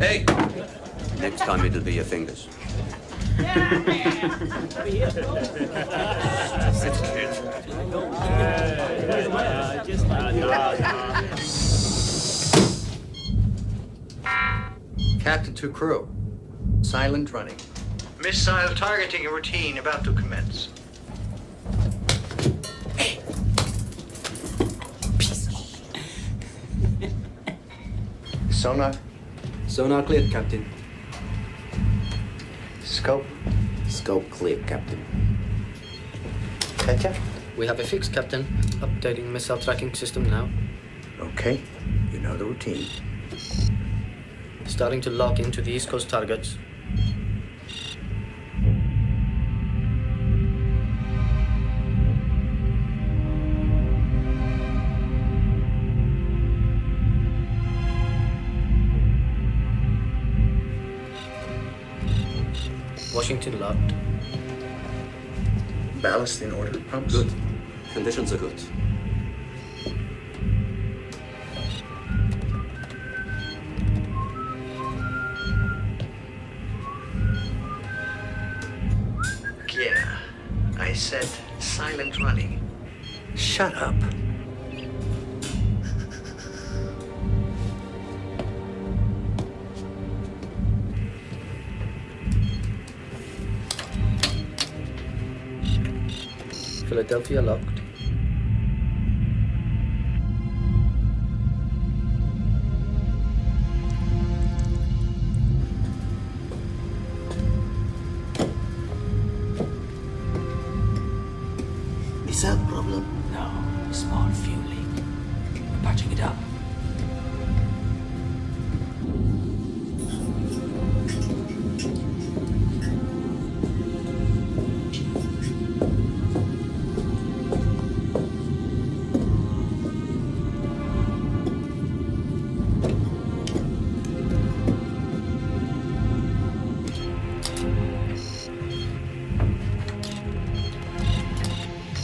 Hey, next time it'll be your fingers. Captain to crew. Silent running. Missile targeting routine about to commence. Sonar. Sonar cleared, Captain. Scope. Scope clear, Captain. Petya. We have a fix, Captain. Updating missile tracking system now. Okay. You know the routine. Starting to lock into the East Coast targets. Washington locked. Ballast in order. Pumps. Good. Conditions are good. Yeah. I said silent running. Shut up. Philadelphia locked. Missile problem? No, small fuel leak. We're patching it up.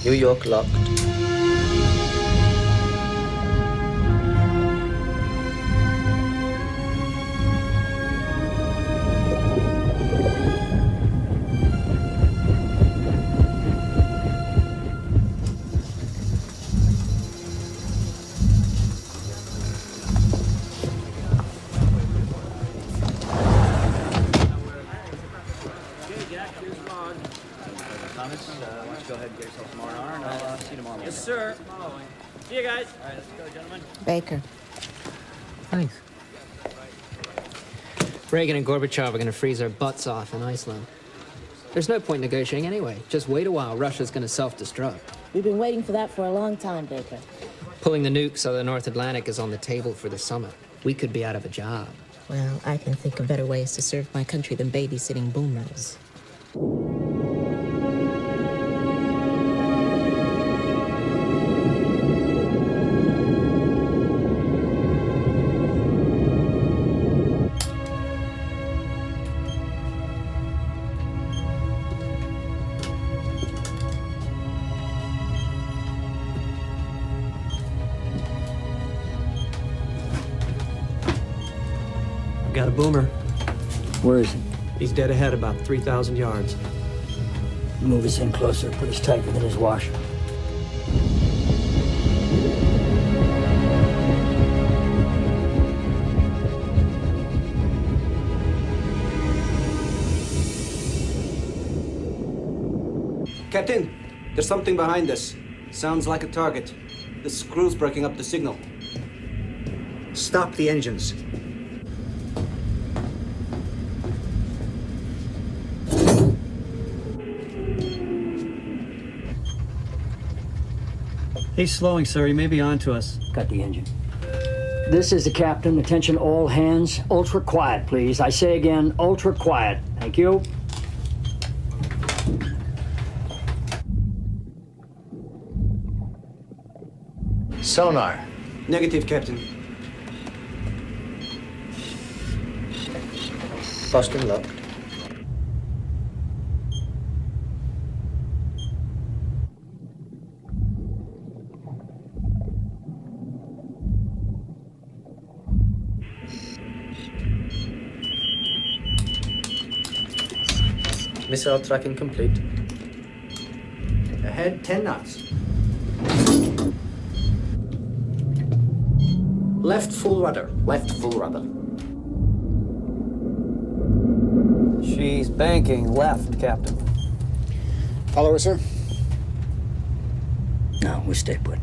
New York locked. Thomas, why don't you go ahead and get yourself some R&R, and I'll see you tomorrow morning. Yes, sir. See you guys. All right, let's go, gentlemen. Baker. Thanks. Reagan and Gorbachev are going to freeze our butts off in Iceland. There's no point negotiating anyway. Just wait a while. Russia's going to self-destruct. We've been waiting for that for a long time, Baker. Pulling the nukes out of the North Atlantic is on the table for the summit. We could be out of a job. Well, I can think of better ways to serve my country than babysitting boomers. Got a boomer. Where is he? He's dead ahead about 3,000 yards. Move us in closer, put us tight within his wash. Captain, there's something behind us. Sounds like a target. The screw's breaking up the signal. Stop the engines. He's slowing, sir. He may be on to us. Got the engine. This is the captain. Attention all hands. Ultra quiet, please. I say again, ultra quiet. Thank you. Sonar. Negative, Captain. Boston locked. Missile tracking complete. Ahead 10 knots. Left full rudder. Left full rudder. She's banking left, Captain. Follow her, sir? No, we stay put.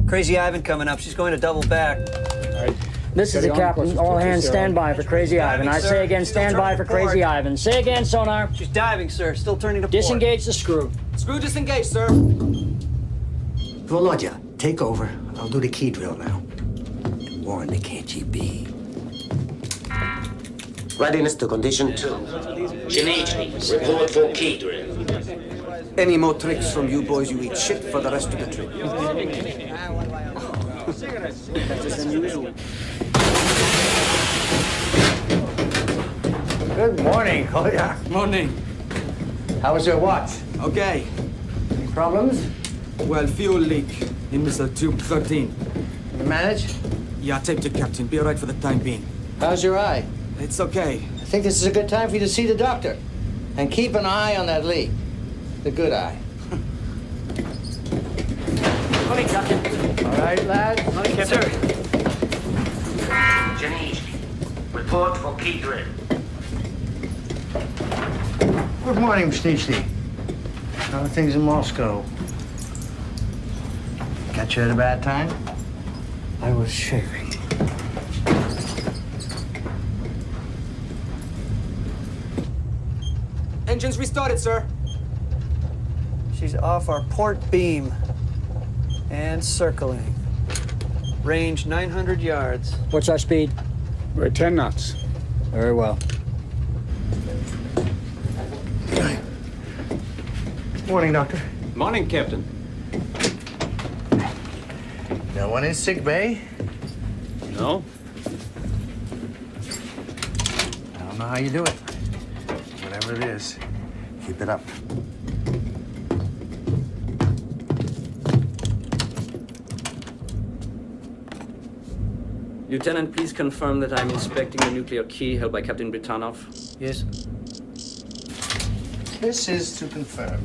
Crazy Ivan coming up. She's going to double back. This is the captain. All hands stand by for Crazy Ivan. I say again, stand by for Crazy Ivan. Say again, sonar. She's diving, sir. Still turning to port. Disengage the screw. Screw disengaged, sir. Volodya, take over. I'll do the key drill now. And warn the KGB. Readiness to condition 2. Janitsky, report for key drill. Any more tricks from you boys, you eat shit for the rest of the trip. Good morning, Kolya. Morning. How was your watch? Okay. Any problems? Well, fuel leak in missile tube 13. You manage? Yeah, taped it, Captain. Be all right for the time being. How's your eye? It's okay. I think this is a good time for you to see the doctor. And keep an eye on that leak. The good eye. Morning, Captain. All right, lad? Morning, Captain. Sir. Janitsky, report for key drill. Good morning, Msnichny. How are things in Moscow? Got you at a bad time? I was shaving. Engines restarted, sir. She's off our port beam and circling. Range 900 yards. What's our speed? We're 10 knots. Very well. Morning, Doctor. Morning, Captain. No one in sick bay? No? I don't know how you do it. Whatever it is, keep it up. Lieutenant, please confirm that I'm inspecting the nuclear key held by Captain Britanov. Yes. This is to confirm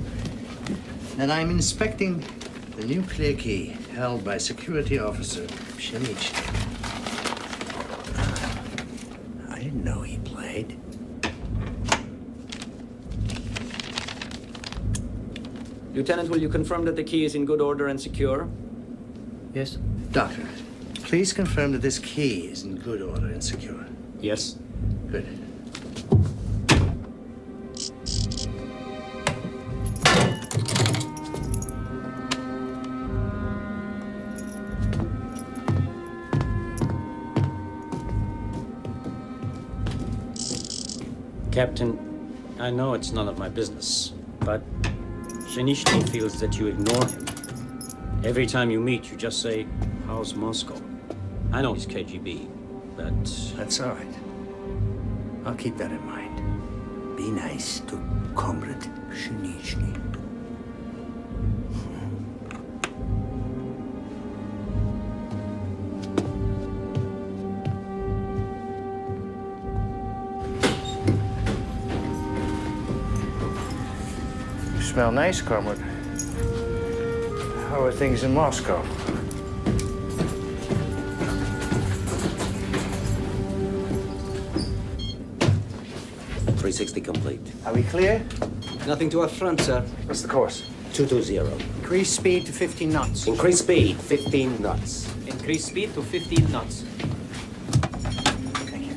that I'm inspecting the nuclear key held by Security Officer Pshenichny. I didn't know he played. Lieutenant, will you confirm that the key is in good order and secure? Yes. Doctor, please confirm that this key is in good order and secure. Yes. Good. Captain, I know it's none of my business, but Shinichny feels that you ignore him. Every time you meet, you just say, "How's Moscow?" I know he's KGB, but... That's all right. I'll keep that in mind. Be nice to Comrade Shinichny. You smell nice, Comrade. How are things in Moscow? .360 complete. Are we clear? Nothing to our front, sir. What's the course? 220. Increase speed to 15 knots. Increase speed 15 knots. Increase speed to 15 knots. Thank you.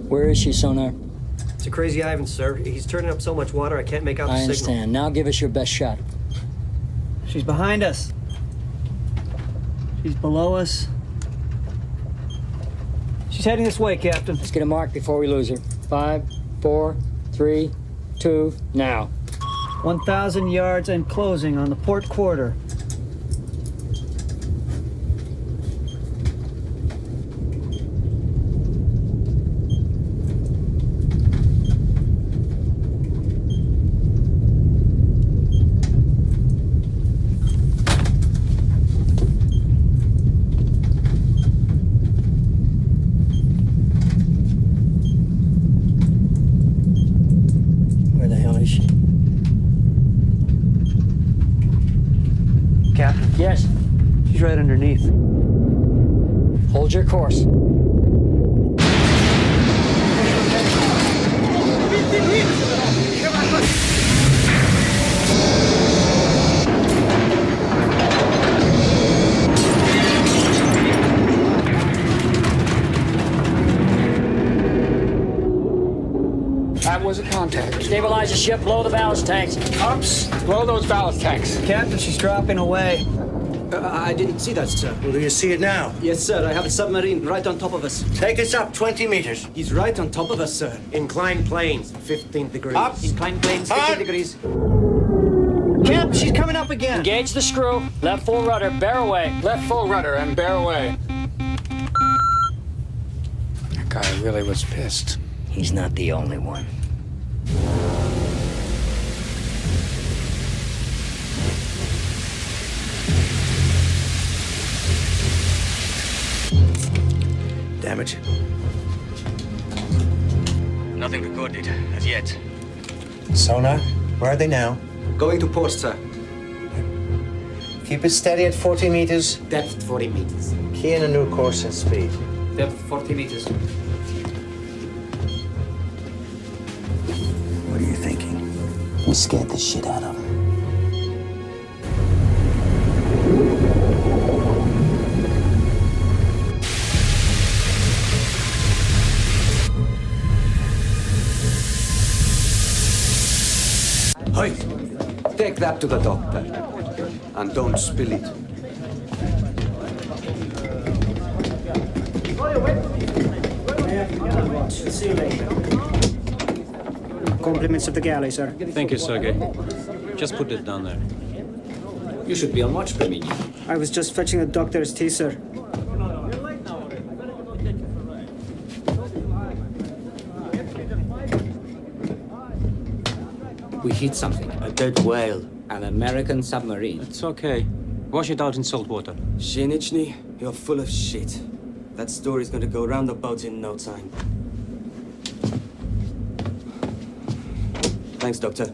Where is she, sonar? It's a Crazy Ivan, sir. He's turning up so much water I can't make out the I signal. understand. Now give us your best shot. She's behind us. She's below us. She's heading this way, Captain. Let's get a mark before we lose her. 5, 4, 3, 2, now. 1,000 yards and closing on the port quarter. Captain, Yes. she's right underneath. Hold your course. That was a contact. Stabilize the ship, blow the ballast tanks. Ups, blow those ballast tanks. Captain, she's dropping away. I didn't see that, sir. Well, do you see it now? Yes, sir. I have a submarine right on top of us. Take us up 20 meters. He's right on top of us, sir. Inclined planes, 15 degrees. Up. Inclined planes, Hard. 50 degrees. Captain, she's coming up again. Engage the screw. Left full rudder. Bear away. Left full rudder and bear away. That guy really was pissed. He's not the only one. Damage? Nothing recorded as yet. Sonar? Where are they now? Going to port, sir. Keep it steady at 40 meters. Depth 40 meters. Key in a new course and speed. Depth 40 meters. What are you thinking? We scared the shit out of him. Hey, take that to the doctor. And don't spill it. Compliments of the galley, sir. Thank you, Sergey. Just put it down there. You should be on watch, Permini. I was just fetching the doctor's tea, sir. We hit something. A dead whale. An American submarine. It's okay. Wash it out in salt water. Shinichny, you're full of shit. That story's gonna go round the boat in no time. Thanks, Doctor.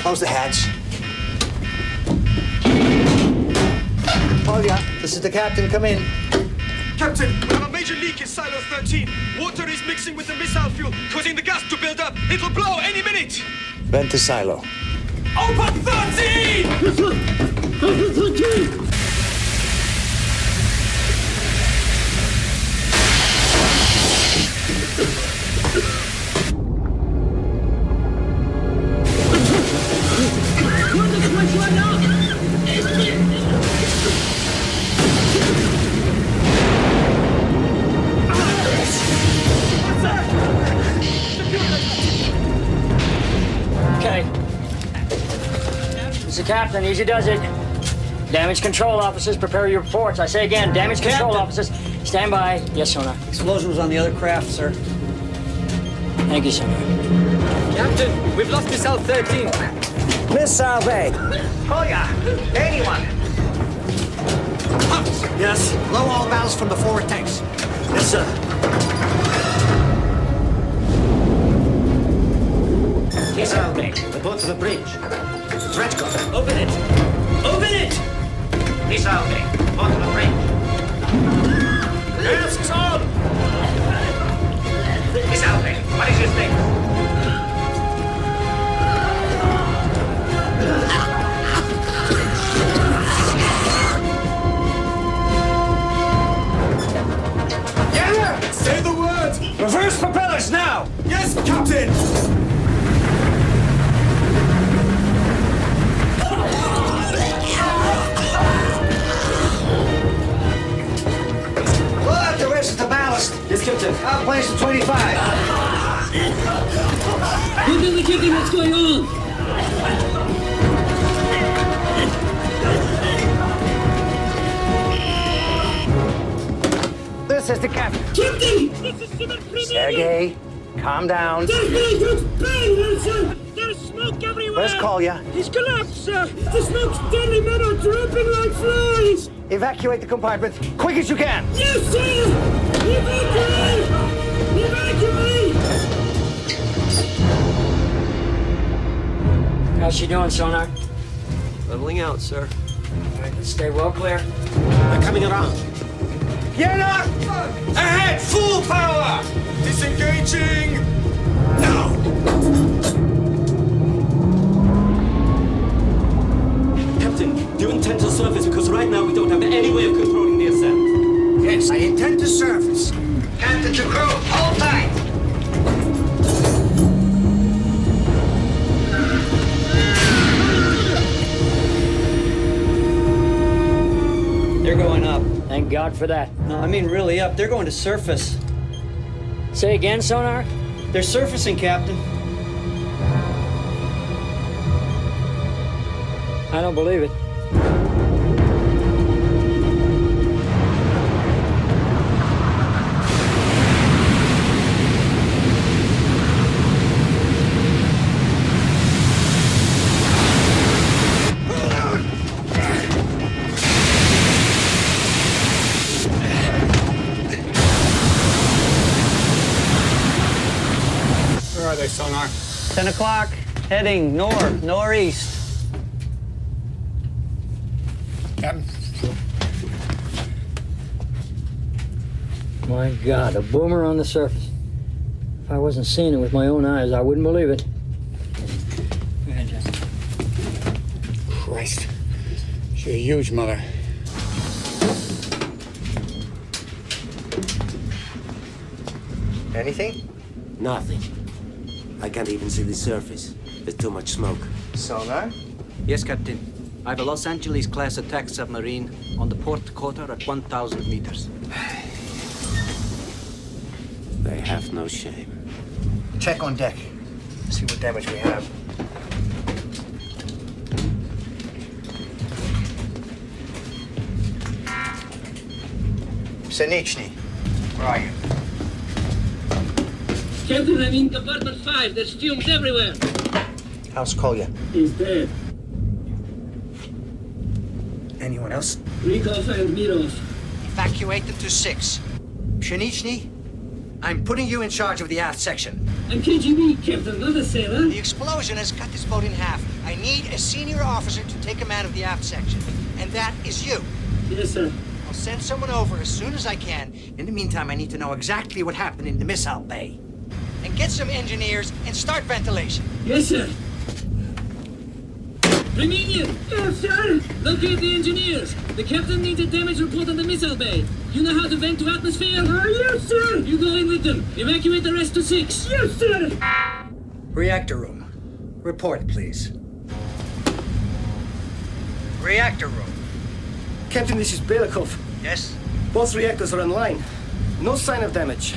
Close the hatch. Olga, this is the captain. Come in. Captain, we have a major leak in silo 13. Water is mixing with the missile fuel, causing the gas to build up. It will blow any minute. Vent the silo. Open 13! Okay. Mr. Captain, easy does it. Damage control officers, prepare your reports. I say again, damage control officers, stand by. Yes, Sonar. Explosion was on the other craft, sir. Thank you, Sonar. Captain, we've lost missile 13. Missile bay. Olga, anyone? Yes. Blow all ballast from the forward tanks. Yes, sir. Missile bay. Report to the bridge. Threat gun. Open it! Open it! Missile bay. Report to the bridge. Masks on! Missile bay. What is your status? Say the word! Reverse propellers now! Yes, Captain! Blow out the rest of the ballast. Yes, Captain. I'll place the 25. Who did the kicking? What's going on? Captain! This is Simon Premier! Sergei, calm down. There's very good pain, sir! There's smoke everywhere! Where's Kolya? He's collapsed, sir! The smoke's deadly, men are dropping like flies! Evacuate the compartment, quick as you can! Yes, sir! Evacuate! Evacuate! How's she doing, Sonar? Leveling out, sir. All right, let's stay well clear. They're coming around. Yenna! Ahead! Full power! Disengaging! Now! Captain, do you intend to surface? Because right now we don't have any way of controlling the ascent. Yes, I intend to surface. Captain to crew, hold tight! They're going up. Thank God for that. No, I mean really up. They're going to surface. Say again, Sonar? They're surfacing, Captain. I don't believe it. Where are they, Sonar? 10 o'clock, heading northeast. Captain? My God, a boomer on the surface. If I wasn't seeing it with my own eyes, I wouldn't believe it. Go ahead, Jeff. Christ. She's a huge mother. Anything? Nothing. I can't even see the surface. There's too much smoke. Sonar? Yes, Captain. I have a Los Angeles-class attack submarine on the port quarter at 1,000 meters. They have no shame. Check on deck. See what damage we have. Sinichny, where are you? Captain, I'm in compartment 5. There's fumes everywhere. How's Kolya? He's dead. Anyone else? Rykov and Mirov. Evacuate them to 6. Pshenichny, I'm putting you in charge of the aft section. I'm KGB, Captain, not a sailor. The explosion has cut this boat in half. I need a senior officer to take command of the aft section. And that is you. Yes, sir. I'll send someone over as soon as I can. In the meantime, I need to know exactly what happened in the missile bay. And get some engineers and start ventilation. Yes, sir. Reminian! Yes, sir! Locate the engineers. The captain needs a damage report on the missile bay. You know how to vent to atmosphere? Yes, sir! You go in with them. Evacuate the rest to 6. Yes, sir! Reactor room. Report, please. Reactor room. Captain, this is Belikov. Yes? Both reactors are online. No sign of damage.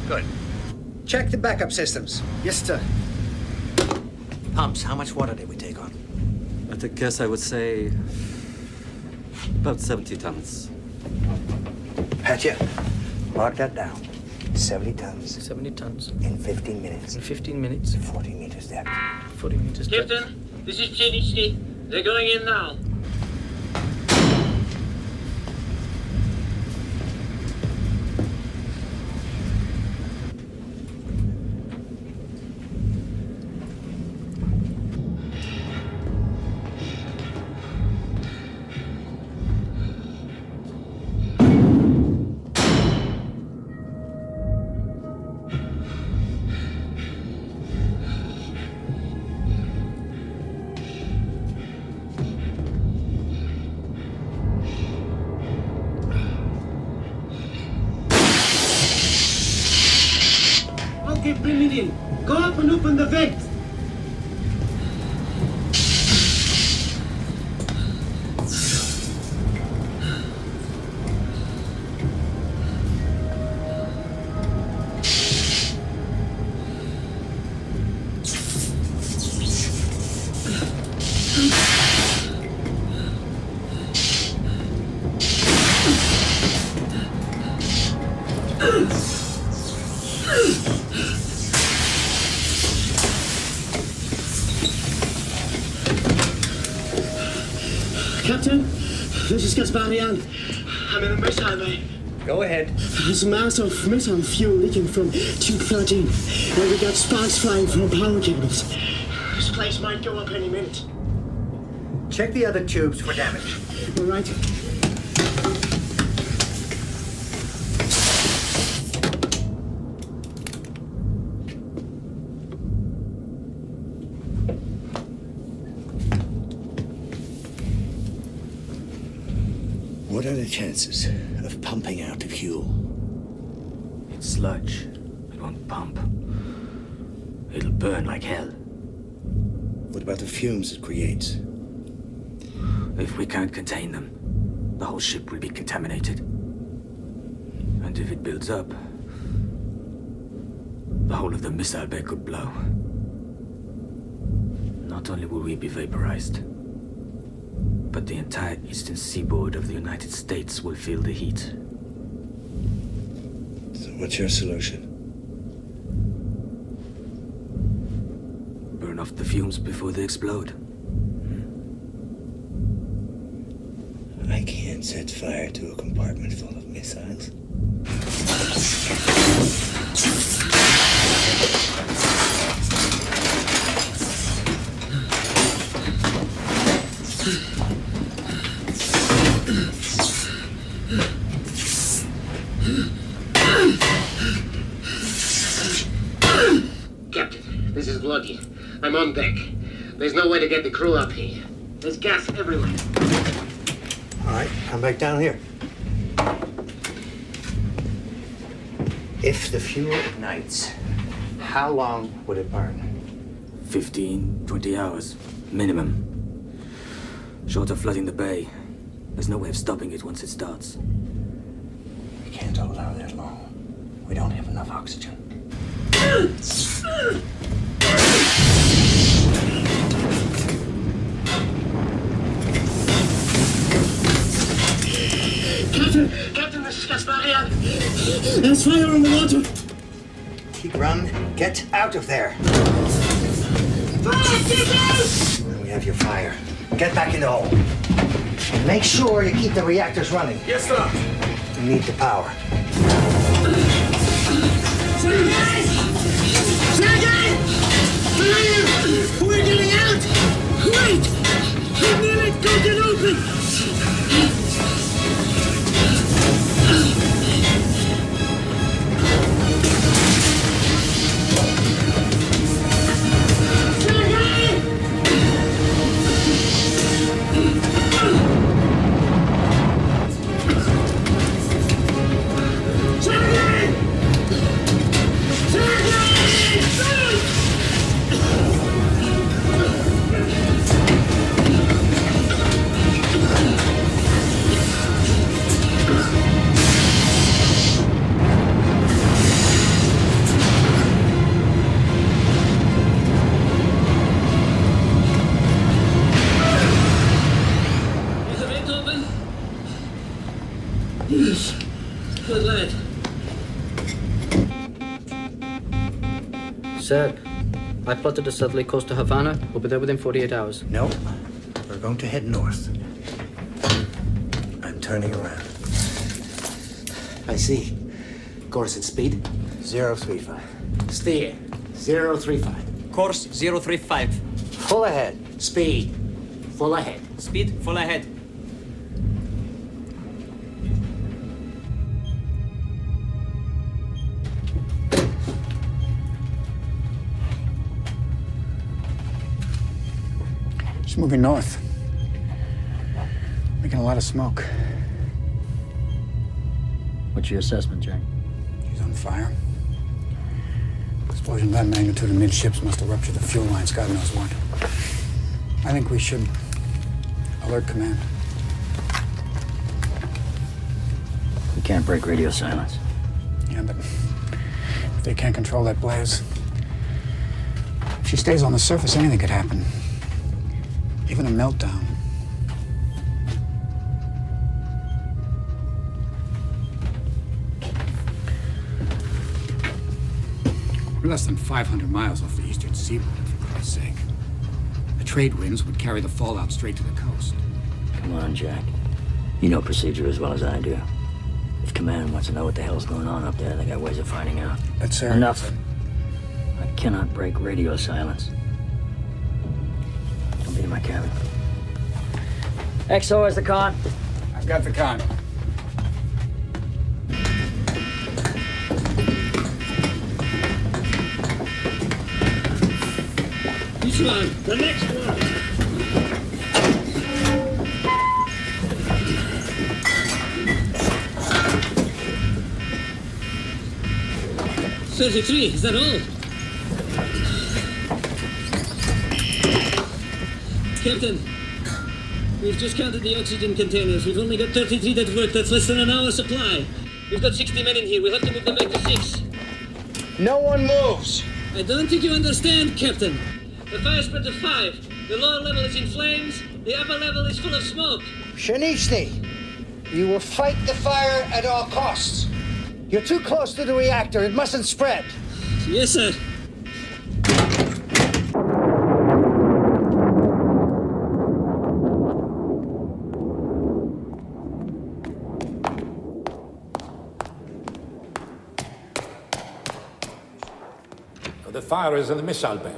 Good. Check the backup systems. Yes, sir. Pumps, how much water did we take on? At a guess, I would say about 70 tons. Patcha, mark that down. 70 tons 70 tons. in 15 minutes. In 15 minutes. 40 meters depth. 40 meters depth. Captain, this is Pshenichny. They're going in now. Okay, Reminian, go up and open the vent. Captain, this is Gasparian. I'm in a missile bay. Go ahead. There's mass of missile fuel leaking from Tube 13, and we got sparks flying from power cables. This place might go up any minute. Check the other tubes for damage. All right. What are the chances of pumping out the fuel? It's sludge. It won't pump. It'll burn like hell. What about the fumes it creates? If we can't contain them, the whole ship will be contaminated. And if it builds up, the whole of the missile bay could blow. Not only will we be vaporized, but the entire eastern seaboard of the United States will feel the heat. So what's your solution? Burn off the fumes before they explode. I can't set fire to a compartment full of missiles. Captain, this is Vladdy. I'm on deck. There's no way to get the crew up here. There's gas everywhere. All right, come back down here. If the fuel ignites, how long would it burn? 15, 20 hours, minimum. Short of flooding the bay, there's no way of stopping it once it starts. We can't hold out that long. We don't have enough oxygen. Captain, this is Gasparian. There's fire on the water. Tigran, get out of there. Fire, get out! And we have your fire. Get back in the hole. And make sure you keep the reactors running. Yes, sir. We need the power. Sergei! We're getting out! Wait! The minute go get open! Good lad. Sir, I plotted a southerly course to Havana. We'll be there within 48 hours. No, we're going to head north. I'm turning around. I see. Course and speed? 035. Steer. 035. Course 035. Full ahead. Speed. Full ahead. Speed full ahead. It's moving north. Making a lot of smoke. What's your assessment, Jack? He's on fire. Explosion of that magnitude amidships must have ruptured the fuel lines, God knows what. I think we should alert command. We can't break radio silence. Yeah, but if they can't control that blaze, if she stays on the surface, anything could happen. Even a meltdown. We're less than 500 miles off the eastern seaboard, for Christ's sake. The trade winds would carry the fallout straight to the coast. Come on, Jack. You know procedure as well as I do. If Command wants to know what the hell's going on up there, they got ways of finding out. But, sir... Enough. I cannot break radio silence. Don't be in my cabin. XO has the con. I've got the con. This one, the next one. 33, is that all? Captain, we've just counted the oxygen containers. We've only got 33 that work. That's less than an hour's supply. We've got 60 men in here. We'll have to move them back to 6. No one moves. I don't think you understand, Captain. The fire spreads to 5. The lower level is in flames. The upper level is full of smoke. Shanichny, you will fight the fire at all costs. You're too close to the reactor. It mustn't spread. Yes, sir. The fire is in the missile bay,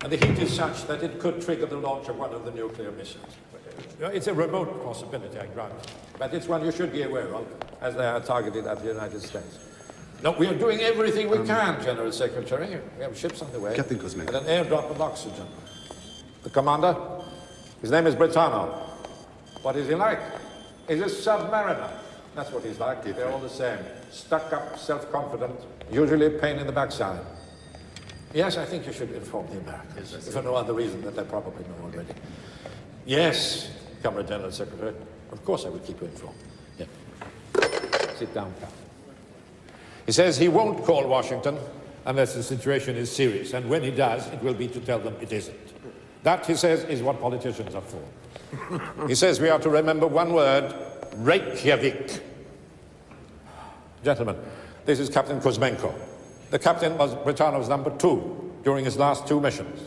and the heat is such that it could trigger the launch of one of the nuclear missiles. It's a remote possibility, I grant, but it's one you should be aware of, as they are targeted at the United States. No, we are doing everything we can, General Secretary. We have ships on the way. Captain Kuzmenko. And an airdrop of oxygen. The commander? His name is Britano. What is he like? He's a submariner. That's what he's like. They're all the same. Stuck up, self-confident, usually a pain in the backside. Yes, I think you should inform the Americans, for no other reason that they probably know already. Yes, Comrade General Secretary. Of course I will keep you informed. Yeah. Sit down, Captain. He says he won't call Washington unless the situation is serious, and when he does, it will be to tell them it isn't. That, he says, is what politicians are for. He says we are to remember one word, Reykjavik. Gentlemen, this is Captain Kuzmenko. The captain was Britano's number 2 during his last 2 missions.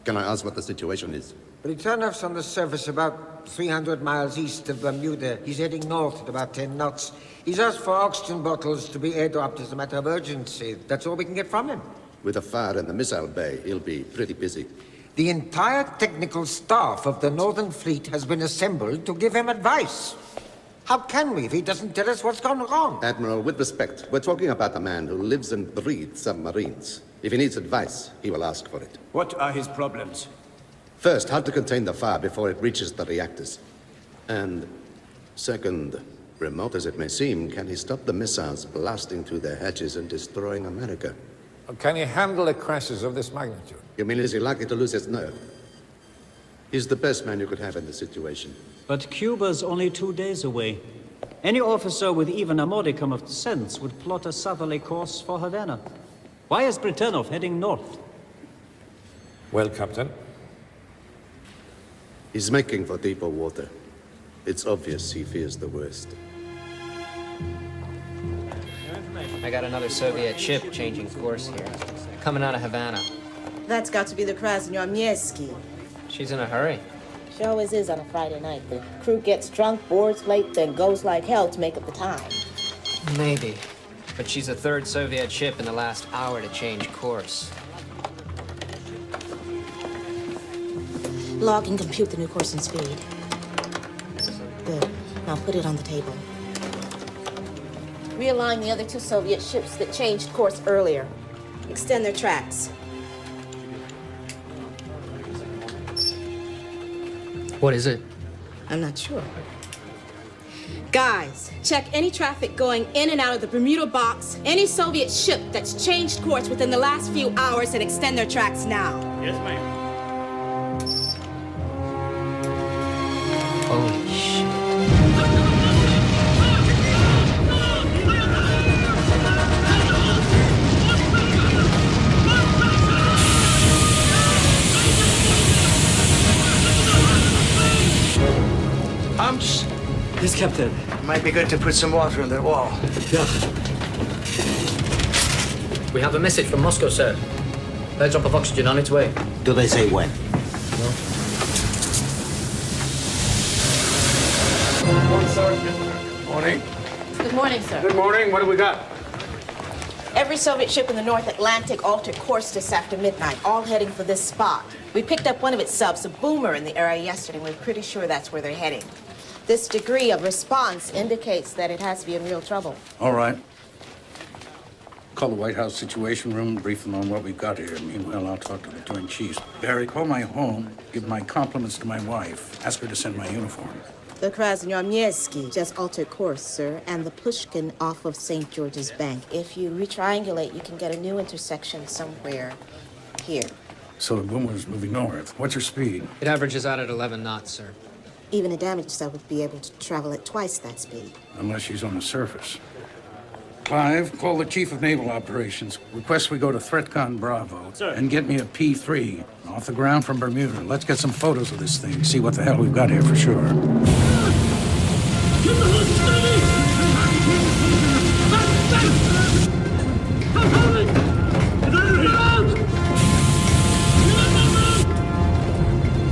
Can I ask what the situation is? Britanov's on the surface about 300 miles east of Bermuda. He's heading north at about 10 knots. He's asked for oxygen bottles to be airdropped as a matter of urgency. That's all we can get from him. With the fire in the missile bay, he'll be pretty busy. The entire technical staff of the Northern Fleet has been assembled to give him advice. How can we if he doesn't tell us what's gone wrong? Admiral, with respect, we're talking about a man who lives and breathes submarines. If he needs advice, he will ask for it. What are his problems? First, how to contain the fire before it reaches the reactors. And second, remote as it may seem, can he stop the missiles blasting through their hatches and destroying America? Can he handle a crisis of this magnitude? You mean, is he likely to lose his nerve? He's the best man you could have in the situation. But Cuba's only 2 days away. Any officer with even a modicum of sense would plot a southerly course for Havana. Why is Britanov heading north? Well, Captain? He's making for deeper water. It's obvious he fears the worst. I got another Soviet ship changing course here, coming out of Havana. That's got to be the Krasnoyarsk. She's in a hurry. She always is on a Friday night. The crew gets drunk, boards late, then goes like hell to make up the time. Maybe. But she's the 3rd Soviet ship in the last hour to change course. Log and compute the new course and speed. Good. Now put it on the table. Realign the other 2 Soviet ships that changed course earlier. Extend their tracks. What is it? I'm not sure. Guys, check any traffic going in and out of the Bermuda box, any Soviet ship that's changed course within the last few hours, and extend their tracks now. Yes, ma'am. Holy shit. Pumps? Yes, Captain. Might be good to put some water in the wall. Yeah. We have a message from Moscow, sir. Airdrop of oxygen on its way. Do they say when? No. Morning. Good morning, sir. Good morning. What do we got? Every Soviet ship in the North Atlantic altered course just after midnight, all heading for this spot. We picked up one of its subs, a boomer, in the area yesterday, and we're pretty sure that's where they're heading. This degree of response indicates that it has to be in real trouble. All right. Call the White House Situation Room, brief them on what we've got here. Meanwhile, I'll talk to the Joint Chiefs. Barry, call my home, give my compliments to my wife, ask her to send my uniform. The Krasnoyarmyevsky just altered course, sir, and the Pushkin off of St. George's Bank. If you retriangulate, you can get a new intersection somewhere here. So the boomer's moving north. What's her speed? It averages out at 11 knots, sir. Even a damaged sub would be able to travel at twice that speed. Unless she's on the surface. Clive, call the Chief of Naval Operations. Request we go to ThreatCon Bravo. Sir. And get me a P-3 off the ground from Bermuda. Let's get some photos of this thing, see what the hell we've got here for sure.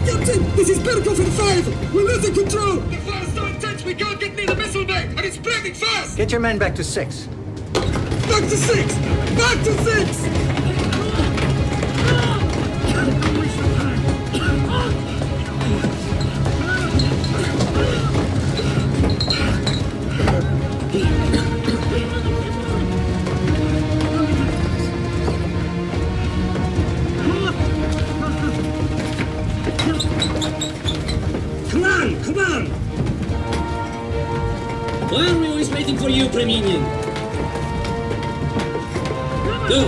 Captain, this is Berkov in 5. We're losing control. The fire's so intense we can't get near the missile bay, and it's spreading fast. Get your men back to 6. Back to 6! Back to 6! Come on, come on! Why are we always waiting for you, Preminian? Go! We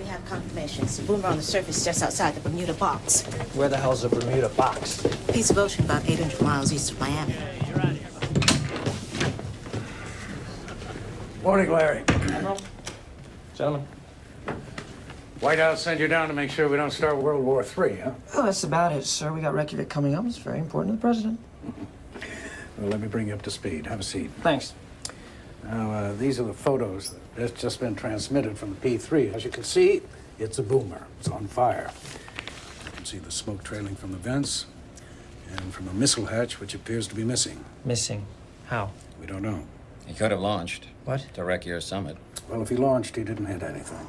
have confirmation. It's a boomer on the surface just outside the Bermuda Box. Where the hell's the Bermuda Box? Piece of ocean about 800 miles east of Miami. Morning, Larry. Admiral? Gentlemen? White House sent you down to make sure we don't start World War III, huh? Oh, that's about it, sir. We got Reykjavik coming up. It's very important to the president. Well, let me bring you up to speed. Have a seat. Thanks. Now, these are the photos that's just been transmitted from the P-3. As you can see, it's a boomer. It's on fire. You can see the smoke trailing from the vents and from a missile hatch, which appears to be missing. Missing? How? We don't know. He could have launched. What? To wreck your summit. Well, if he launched, he didn't hit anything.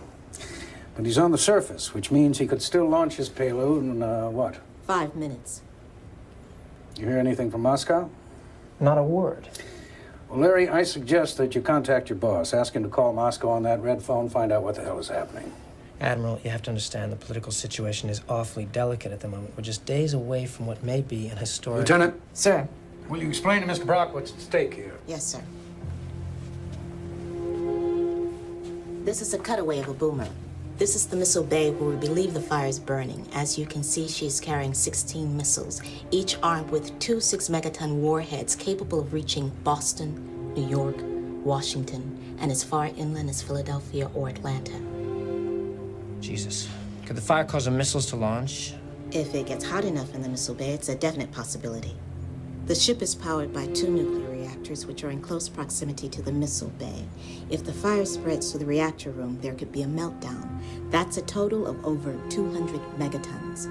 But he's on the surface, which means he could still launch his payload in, what? 5 minutes. You hear anything from Moscow? Not a word. Well, Larry, I suggest that you contact your boss. Ask him to call Moscow on that red phone, find out what the hell is happening. Admiral, you have to understand the political situation is awfully delicate at the moment. We're just days away from what may be an historic... Lieutenant? Sir. Will you explain to Mr. Brock what's at stake here? Yes, sir. This is a cutaway of a boomer. This is the missile bay where we believe the fire is burning. As you can see, she's carrying 16 missiles, each armed with 2 6-megaton warheads capable of reaching Boston, New York, Washington, and as far inland as Philadelphia or Atlanta. Jesus. Could the fire cause the missiles to launch? If it gets hot enough in the missile bay, it's a definite possibility. The ship is powered by 2 nuclear reactors, which are in close proximity to the missile bay. If the fire spreads to the reactor room, there could be a meltdown. That's a total of over 200 megatons,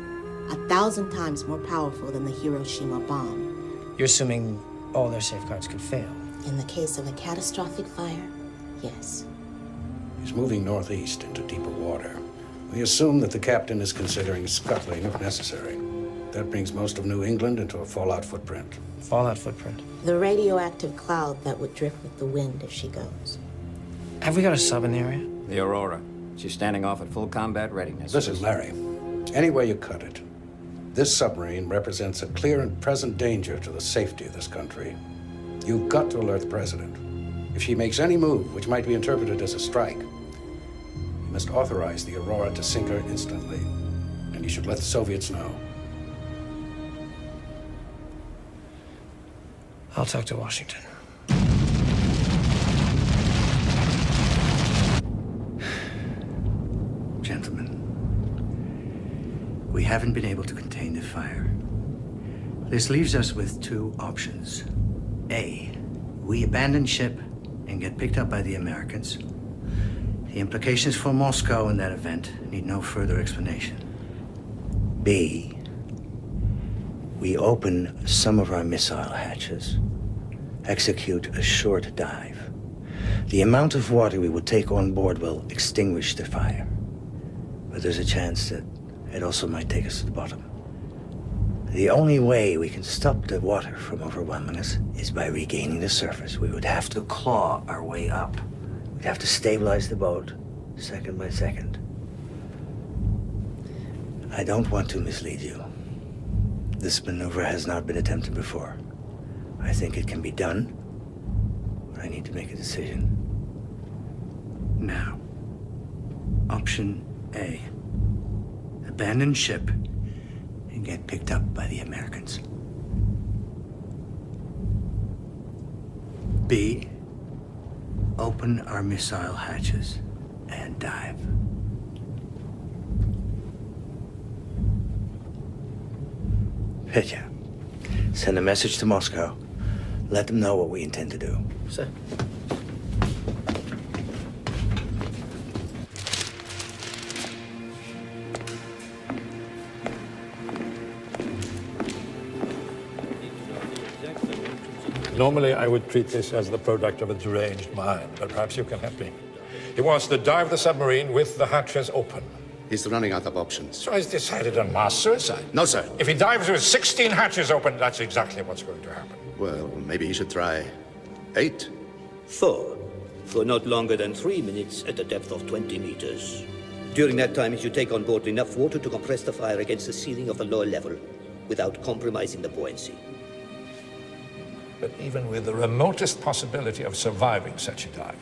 1,000 times more powerful than the Hiroshima bomb. You're assuming all their safeguards could fail. In the case of a catastrophic fire, yes. He's moving northeast into deeper water. We assume that the captain is considering scuttling if necessary. That brings most of New England into a fallout footprint. Fallout footprint? The radioactive cloud that would drift with the wind if she goes. Have we got a sub in the area? The Aurora. She's standing off at full combat readiness. Listen, Larry, any way you cut it, this submarine represents a clear and present danger to the safety of this country. You've got to alert the president. If she makes any move which might be interpreted as a strike, you must authorize the Aurora to sink her instantly. And you should let the Soviets know. I'll talk to Washington. Gentlemen, we haven't been able to contain the fire. This leaves us with 2 options. A, we abandon ship and get picked up by the Americans. The implications for Moscow in that event need no further explanation. B, we open some of our missile hatches, execute a short dive. The amount of water we will take on board will extinguish the fire, but there's a chance that it also might take us to the bottom. The only way we can stop the water from overwhelming us is by regaining the surface. We would have to claw our way up. We'd have to stabilize the boat, second by second. I don't want to mislead you. This maneuver has not been attempted before. I think it can be done, but I need to make a decision. Now, option A. Abandon ship and get picked up by the Americans. B. Open our missile hatches and dive. Petya, send a message to Moscow. Let them know what we intend to do. Sir. Normally, I would treat this as the product of a deranged mind, but perhaps you can help me. He wants to dive the submarine with the hatches open. He's running out of options. So he's decided on mass suicide? No, sir. If he dives with 16 hatches open, that's exactly what's going to happen. Well, maybe he should try 8. 4. For not longer than 3 minutes at a depth of 20 meters. During that time, he should take on board enough water to compress the fire against the ceiling of the lower level without compromising the buoyancy. But even with the remotest possibility of surviving such a dive,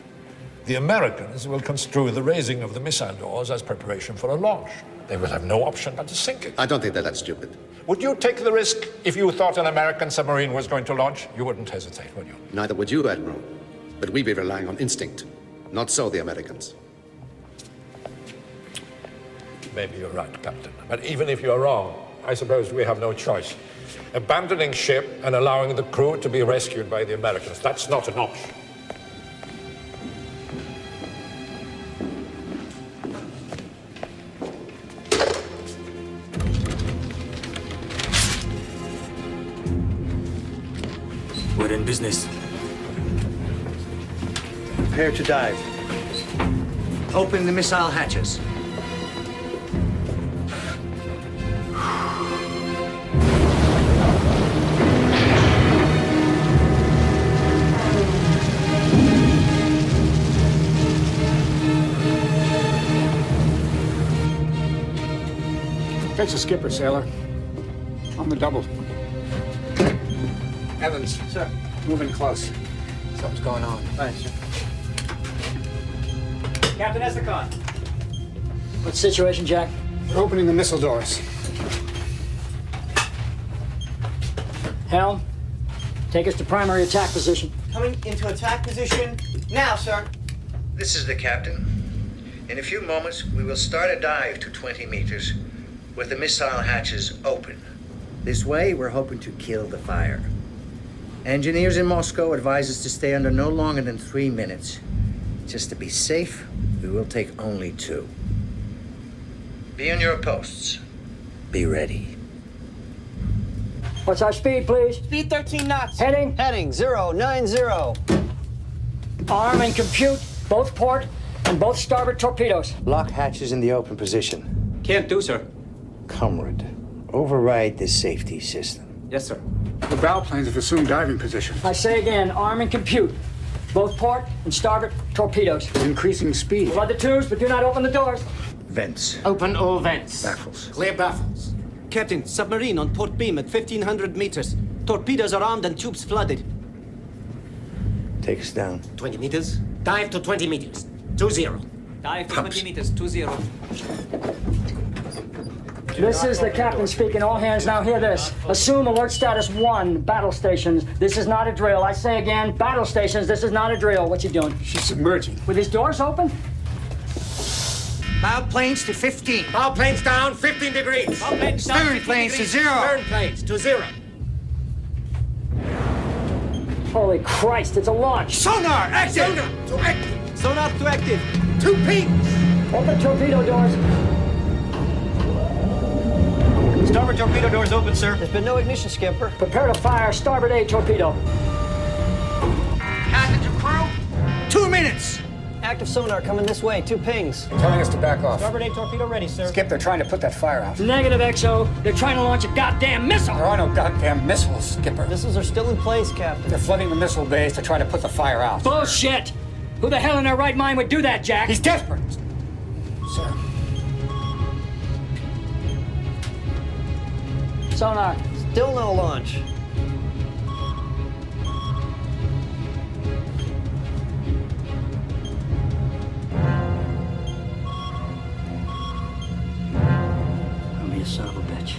the Americans will construe the raising of the missile doors as preparation for a launch. They will have no option but to sink it. I don't think they're that stupid. Would you take the risk if you thought an American submarine was going to launch? You wouldn't hesitate, would you? Neither would you, Admiral. But we'd be relying on instinct. Not so the Americans. Maybe you're right, Captain. But even if you're wrong, I suppose we have no choice. Abandoning ship and allowing the crew to be rescued by the Americans, that's not an option. We're in business. Prepare to dive. Open the missile hatches. Fix the skipper, sailor. On the double. Evans. Sir. Moving close. Something's going on. Right, sir. Captain Escacon. What's the situation, Jack? We're opening the missile doors. Helm, take us to primary attack position. Coming into attack position now, sir. This is the captain. In a few moments, we will start a dive to 20 meters with the missile hatches open. This way, we're hoping to kill the fire. Engineers in Moscow advise us to stay under no longer than 3 minutes. Just to be safe, we will take only 2. Be on your posts. Be ready. What's our speed, please? Speed 13 knots. Heading? Heading 090. Arm and compute both port and both starboard torpedoes. Lock hatches in the open position. Can't do, sir. Comrade, override the safety system. Yes, sir. The bow planes have assumed diving position. I say again, arm and compute both port and starboard torpedoes. Increasing speed. Flood the tubes, but do not open the doors. Vents. Open all vents. Baffles. Clear baffles. Captain, submarine on port beam at 1,500 meters. Torpedoes are armed and tubes flooded. Take us down. 20 meters. Dive to 20 meters. 20. Dive to Pumps. 20 meters. 20. This is the captain speaking. All hands now hear this. Assume alert status 1, battle stations. This is not a drill. I say again, battle stations, this is not a drill. What's he doing? She's submerging. With his doors open? Bow planes to 15. Bow planes down 15 degrees. Bow planes down Stern 15 planes to degrees. 0. Stern planes to 0. Holy Christ, it's a launch! Sonar, active! Sonar to active! Sonar to active! 2 pings! Open torpedo doors. Starboard torpedo doors open, sir. There's been no ignition, Skipper. Prepare to fire starboard A torpedo. Captain to crew. 2 minutes! Active sonar coming this way. 2 pings. Telling us to back off. Starboard A torpedo ready, sir. Skip, they're trying to put that fire out. Negative, XO. They're trying to launch a goddamn missile. There are no goddamn missiles, Skipper. Missiles are still in place, Captain. They're flooding the missile bays to try to put the fire out. Bullshit! Who the hell in their right mind would do that, Jack? He's desperate. Sir. Sonar. Still no launch. I'll be a son of a bitch.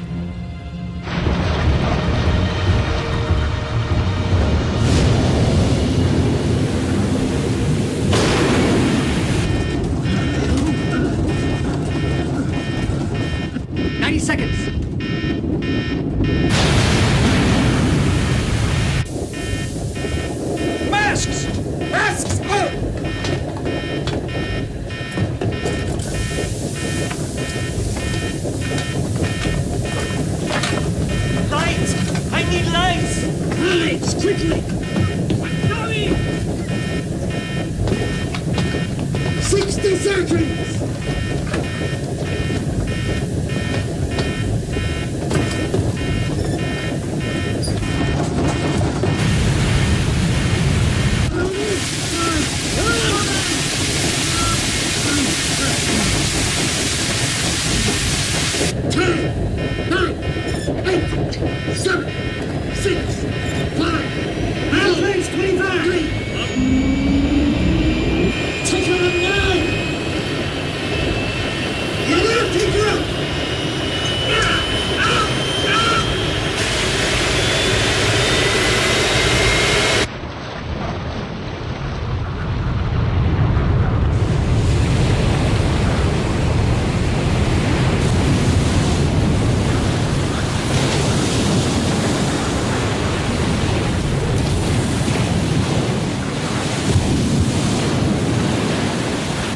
Masks! Masks out! Lights! I need lights! Lights, quickly! Tommy! 60 seconds!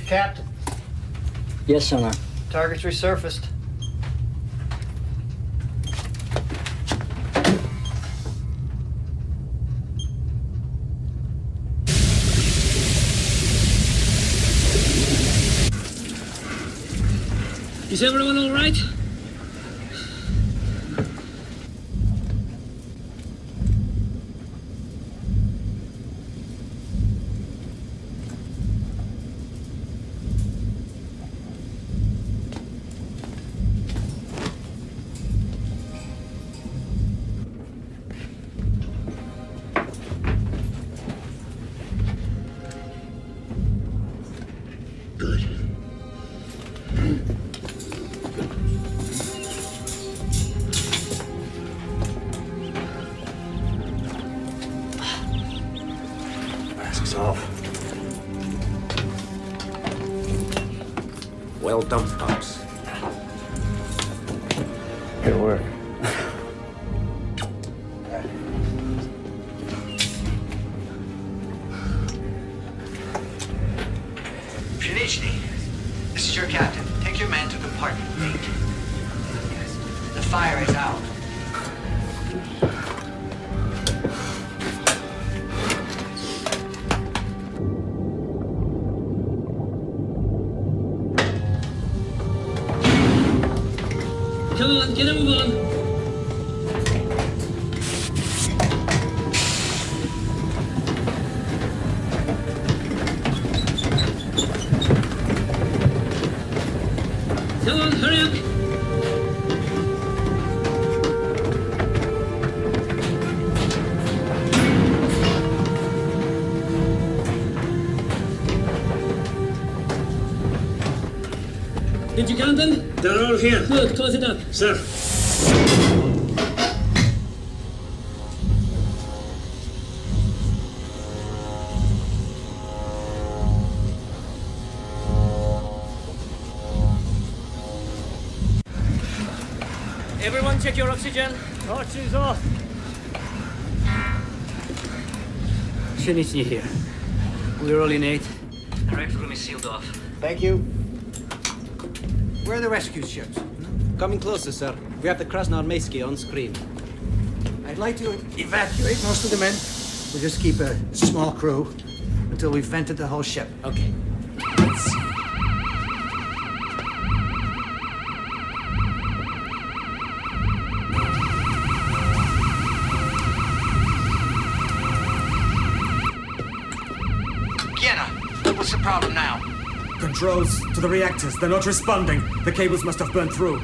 Captain, Yes, Sonar. target's resurfaced. Is everyone all right? Masks off. Well done, Pops. Good work. Pshenichny, this is your captain. Take your man to compartment 8. The fire is out. Come on, get a move on. Come on, hurry up. Did you count them? They're all here. Good, close it up. Sir. Everyone check your oxygen. Oxygen's off. Shinichi here. We're all in 8. The reactor room is sealed off. Thank you. Where are the rescue ships? Coming closer, sir. We have the Krasnoarmeyski on screen. I'd like to evacuate most of the men. We'll just keep a small crew until we've vented the whole ship. Okay. Kiena, what's the problem now? Controls to the reactors. They're not responding. The cables must have burned through.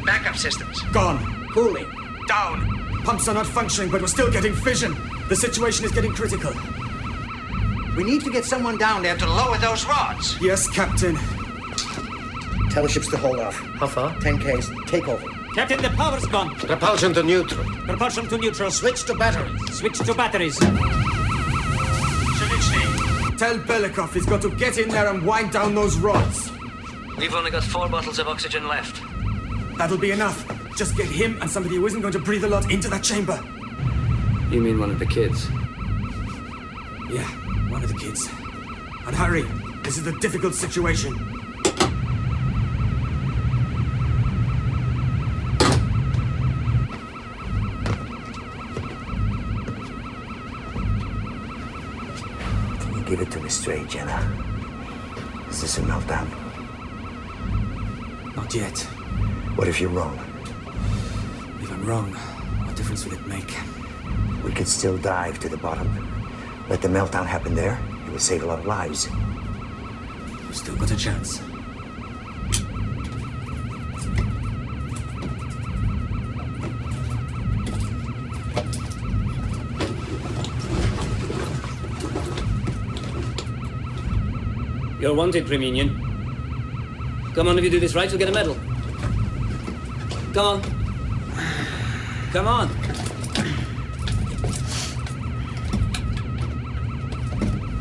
Backup systems. Gone. Cooling. Down. Pumps are not functioning, but we're still getting fission. The situation is getting critical. We need to get someone down there to lower those rods. Yes, Captain. Tell the ships to hold off. How far? 10 Ks. Take over. Captain, the power's gone. Propulsion to neutral. Propulsion to neutral. Switch to batteries. Switch to batteries. Tell Belikov he's got to get in there and wind down those rods. We've only got 4 bottles of oxygen left. That'll be enough. Just get him and somebody who isn't going to breathe a lot into that chamber. You mean one of the kids? Yeah, one of the kids. And hurry. This is a difficult situation. Give it to me straight, Jenna. Is this a meltdown? Not yet. What if you're wrong? If I'm wrong, what difference will it make? We could still dive to the bottom. Let the meltdown happen there. It would save a lot of lives. We've still got a chance. You're wanted, Priminian. Come on, if you do this right, you'll get a medal. Come on. Come on.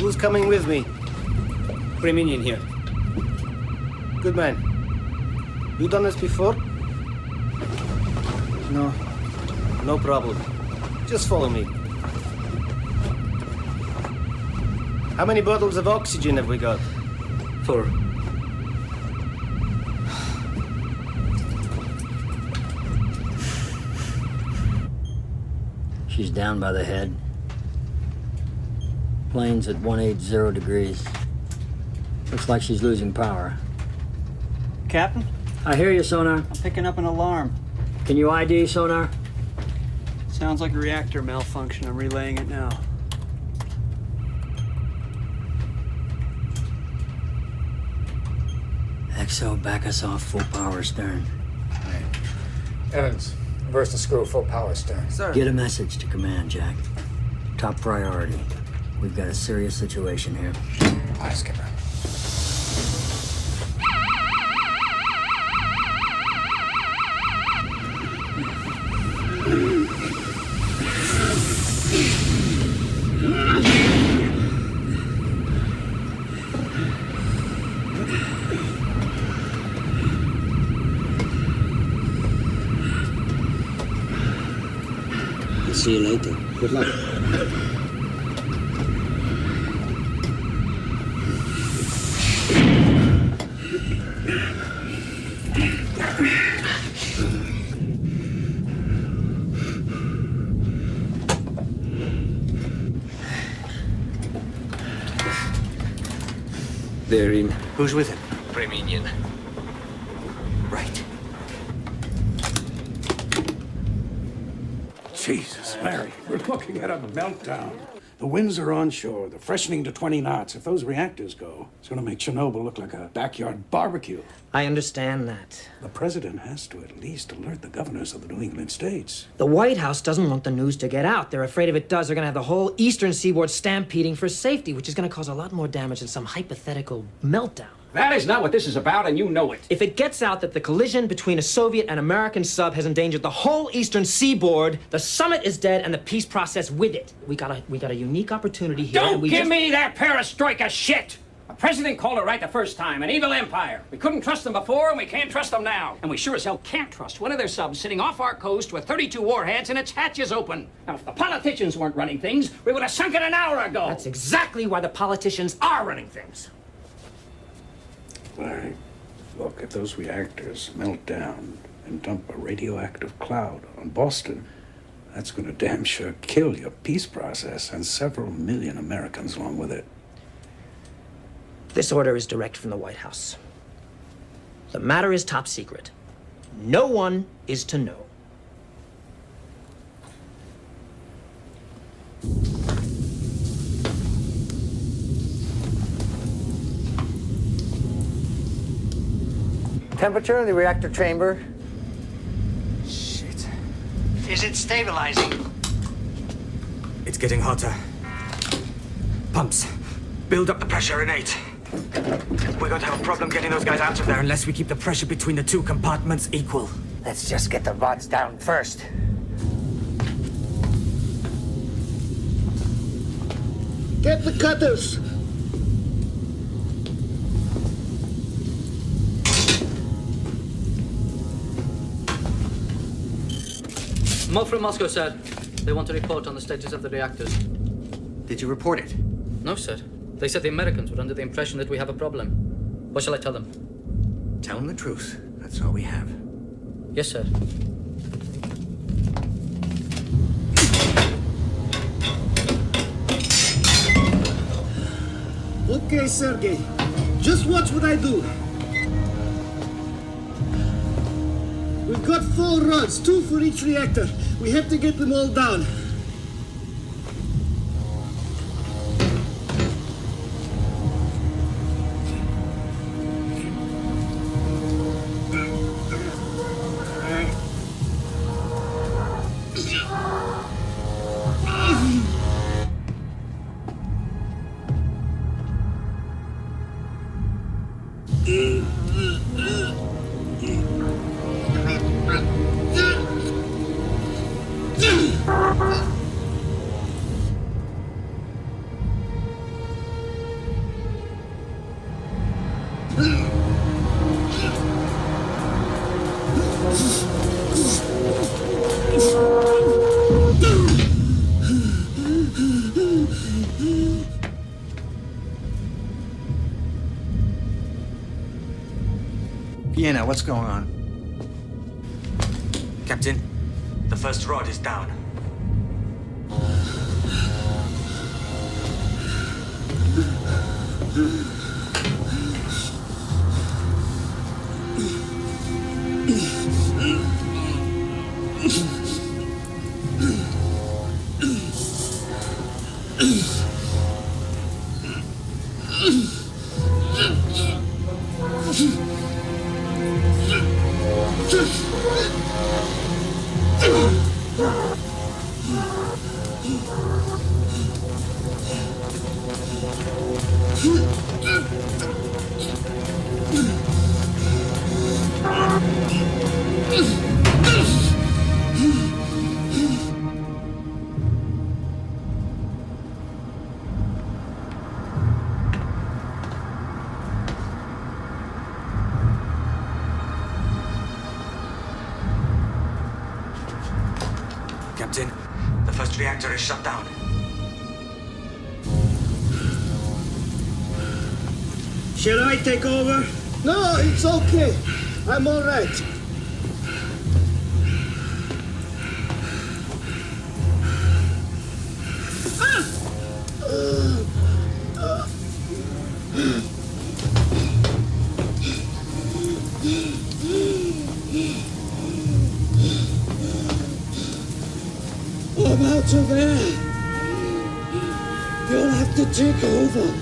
Who's coming with me? Priminian here. Good man. You done this before? No. No problem. Just follow me. How many bottles of oxygen have we got? 4. She's down by the head. Plane's at 180 degrees. Looks like she's losing power. Captain? I hear you, Sonar. I'm picking up an alarm. Can you ID, Sonar? Sounds like a reactor malfunction. I'm relaying it now. XO, back us off, full power stern. Evans, reverse the screw, full power stern. Sir. Get a message to command, Jack. Top priority. We've got a serious situation here. Aye, Skipper. See you later. Good luck. They're in. Who's with him? Priminian. Right. Jesus, Mary, we're looking at a meltdown. The winds are onshore, they're freshening to 20 knots. If those reactors go, it's going to make Chernobyl look like a backyard barbecue. I understand that. The president has to at least alert the governors of the New England states. The White House doesn't want the news to get out. They're afraid if it does, they're going to have the whole eastern seaboard stampeding for safety, which is going to cause a lot more damage than some hypothetical meltdown. That is not what this is about, and you know it. If it gets out that the collision between a Soviet and American sub has endangered the whole eastern seaboard, the summit is dead and the peace process with it. We got a unique opportunity here. Don't give me that perestroika shit! A president called it right the first time, an evil empire. We couldn't trust them before, and we can't trust them now. And we sure as hell can't trust one of their subs sitting off our coast with 32 warheads and its hatches open. Now, if the politicians weren't running things, we would have sunk it an hour ago. That's exactly why the politicians are running things. Larry, look, if those reactors melt down and dump a radioactive cloud on Boston, that's going to damn sure kill your peace process and several million Americans along with it. This order is direct from the White House. The matter is top secret. No one is to know. Temperature in the reactor chamber. Shit. Is it stabilizing? It's getting hotter. Pumps. Build up the pressure in 8. We're going to have a problem getting those guys out of there unless we keep the pressure between the two compartments equal. Let's just get the rods down first. Get the cutters! Mo from Moscow, sir. They want a report on the status of the reactors. Did you report it? No, sir. They said the Americans were under the impression that we have a problem. What shall I tell them? Tell them the truth. That's all we have. Yes, sir. Okay, Sergei. Just watch what I do. We've got 4 rods, 2 for each reactor. We have to get them all down. Vienna, what's going on? Captain, the first rod is down. Captain, the first reactor is shut down. Shall I take over? No, it's okay. I'm all right. I'm out of air. You'll have to take over.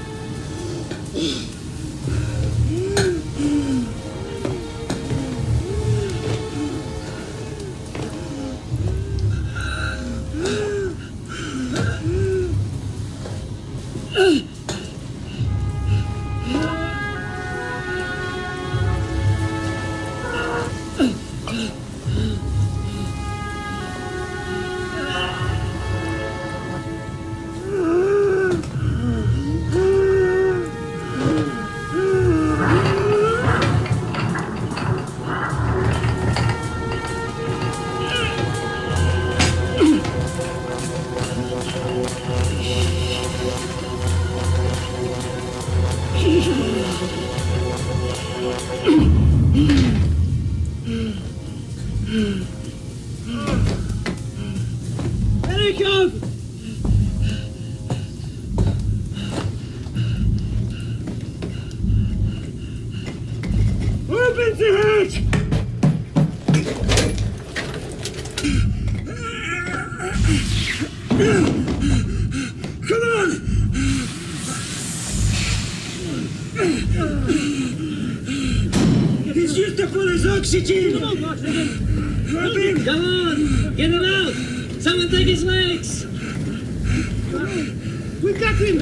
Take off! Open the hatch! Come on! He's used up all his oxygen! Come on, come on! Get him out! Someone take his legs! We got him!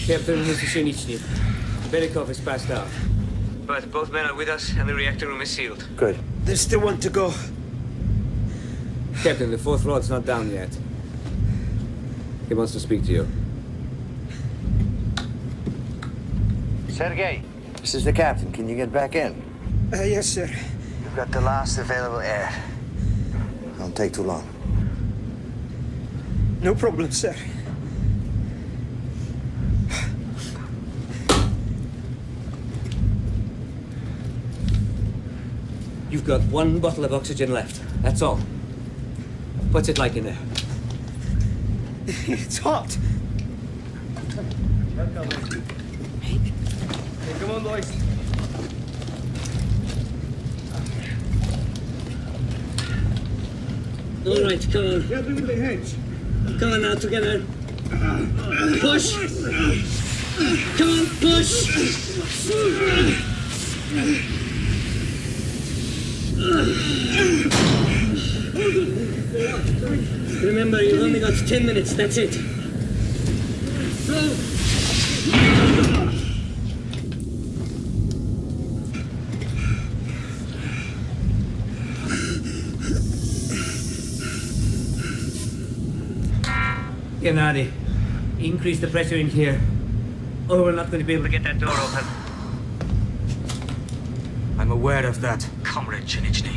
Captain, this is Shinichny. Belikov is passed out. But both men are with us, and the reactor room is sealed. Good. There's still one to go. Captain, the fourth rod's not down yet. He wants to speak to you. Sergei, this is the captain. Can you get back in? Yes, sir. You've got the last available air. Don't take too long. No problem, sir. You've got one bottle of oxygen left. That's all. What's it like in there? It's hot. Hey, come on, boys. All right, come on. Help me with the hedge. Come on now, together. Push! Come on, push! Remember, you've only got 10 minutes, that's it. Gennady, increase the pressure in here, or we're not going to be able to get that door open. I'm aware of that, Comrade Shinichny.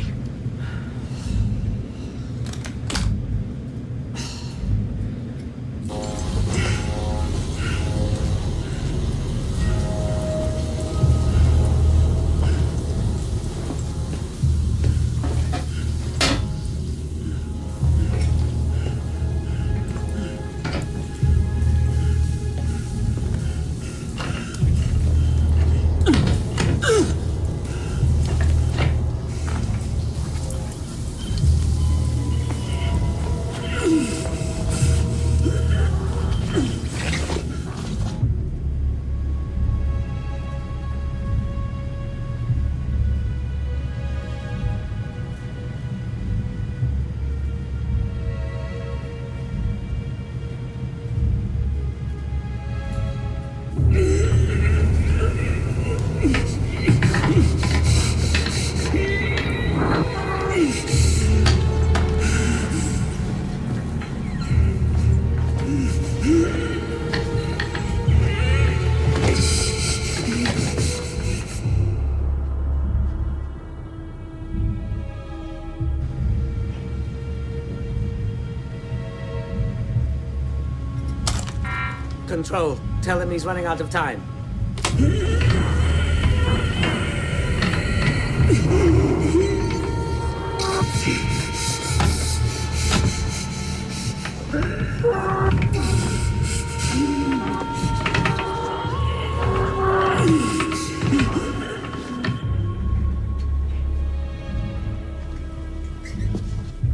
Control, tell him he's running out of time.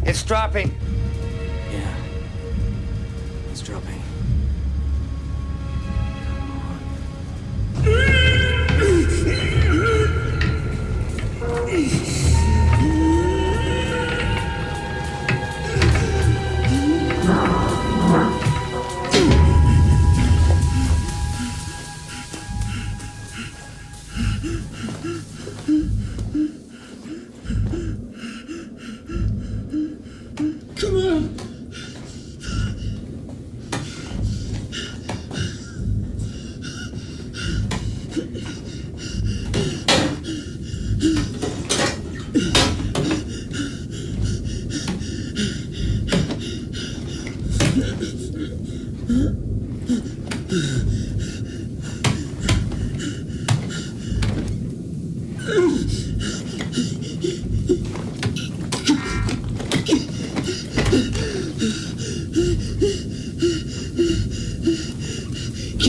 It's dropping. Yeah, it's dropping. Come on!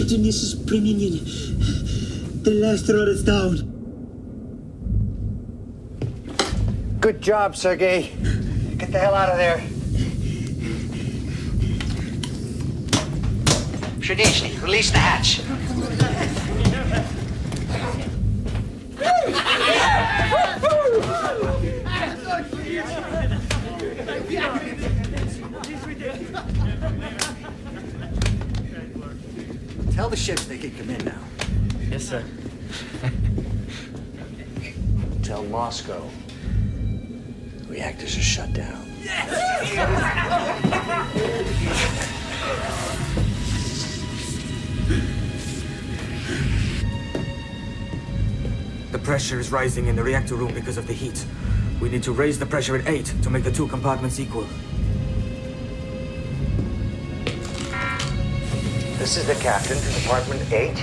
Captain, this is Preminion. The last rod is down. Good job, Sergei. Get the hell out of there. Shinichny, release the hatch. Tell the ships they can come in now. Yes, sir. Tell Moscow. Reactors are shut down. The pressure is rising in the reactor room because of the heat. We need to raise the pressure at 8 to make the two compartments equal. This is the captain to compartment 8.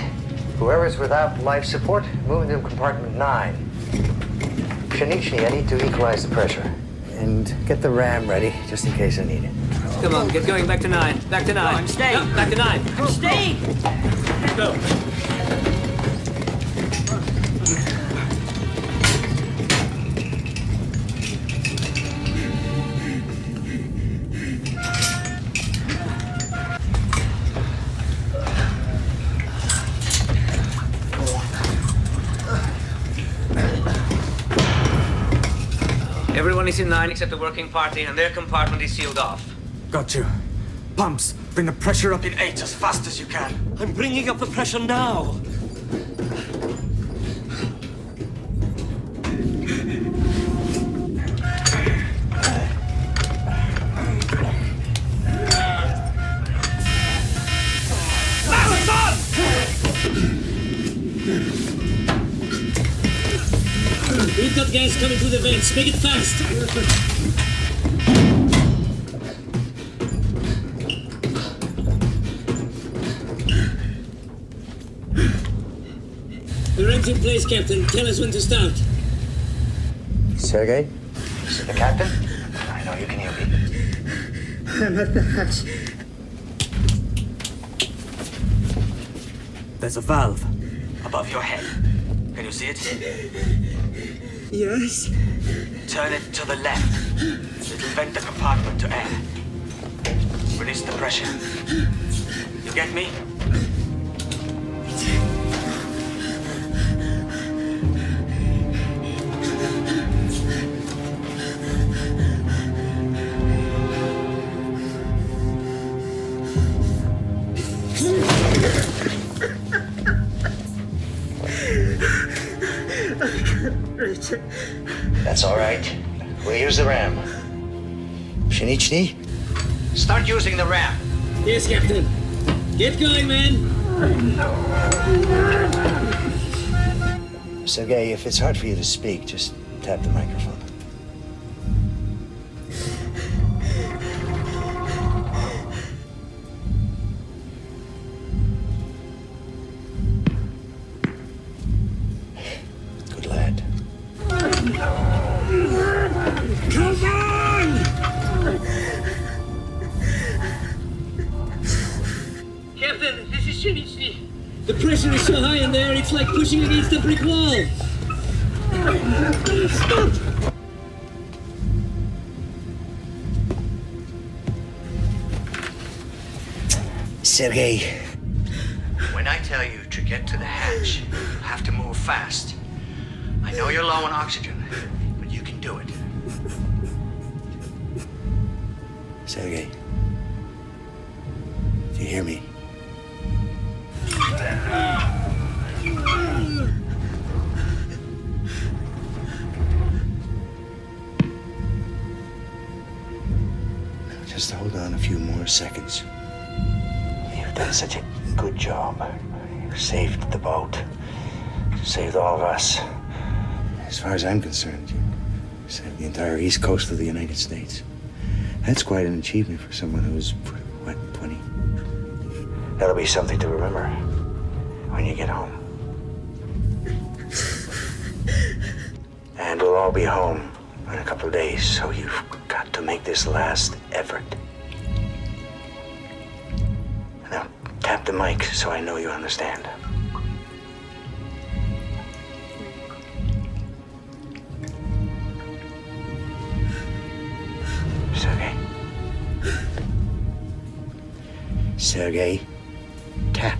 Whoever's without life support, move into compartment 9. Shinichny, I need to equalize the pressure. And get the ram ready, just in case I need it. Come on, get going. Back to 9. Back to 9. No, I'm staying. No, back to 9. I'm staying. Go. Everyone is in 9 except the working party, and their compartment is sealed off. Got you. Pumps, bring the pressure up in 8 as fast as you can. I'm bringing up the pressure now. We've got gas coming through the vents. Make it fast. The ram's in place, Captain. Tell us when to start. Sergei, this is the captain. I know you can hear me. I'm at the hatch. There's a valve above your head. Can you see it? Yes? Turn it to the left. It'll vent the compartment to air. Release the pressure. You get me? That's all right. We'll use the ram. Shinichny, start using the ram. Yes, Captain. Get going, man. Sergei, if it's hard for you to speak, just tap the microphone. Good lad. Come on! Captain, this is Shinichny. The pressure is so high in there, it's like pushing against a brick wall. Stop! Sergei, when I tell you to get to the hatch, you have to move fast. I know you're low on oxygen, but you can do it. Sergei, do you hear me? Now just hold on a few more seconds. You've done such a good job. You saved the boat. Saved all of us. As far as I'm concerned, you saved the entire east coast of the United States. That's quite an achievement for someone who's, what, 20? That'll be something to remember when you get home. And we'll all be home in a couple of days, so you've got to make this last effort. Now, Tap the mic so I know you understand. Sergei, tap.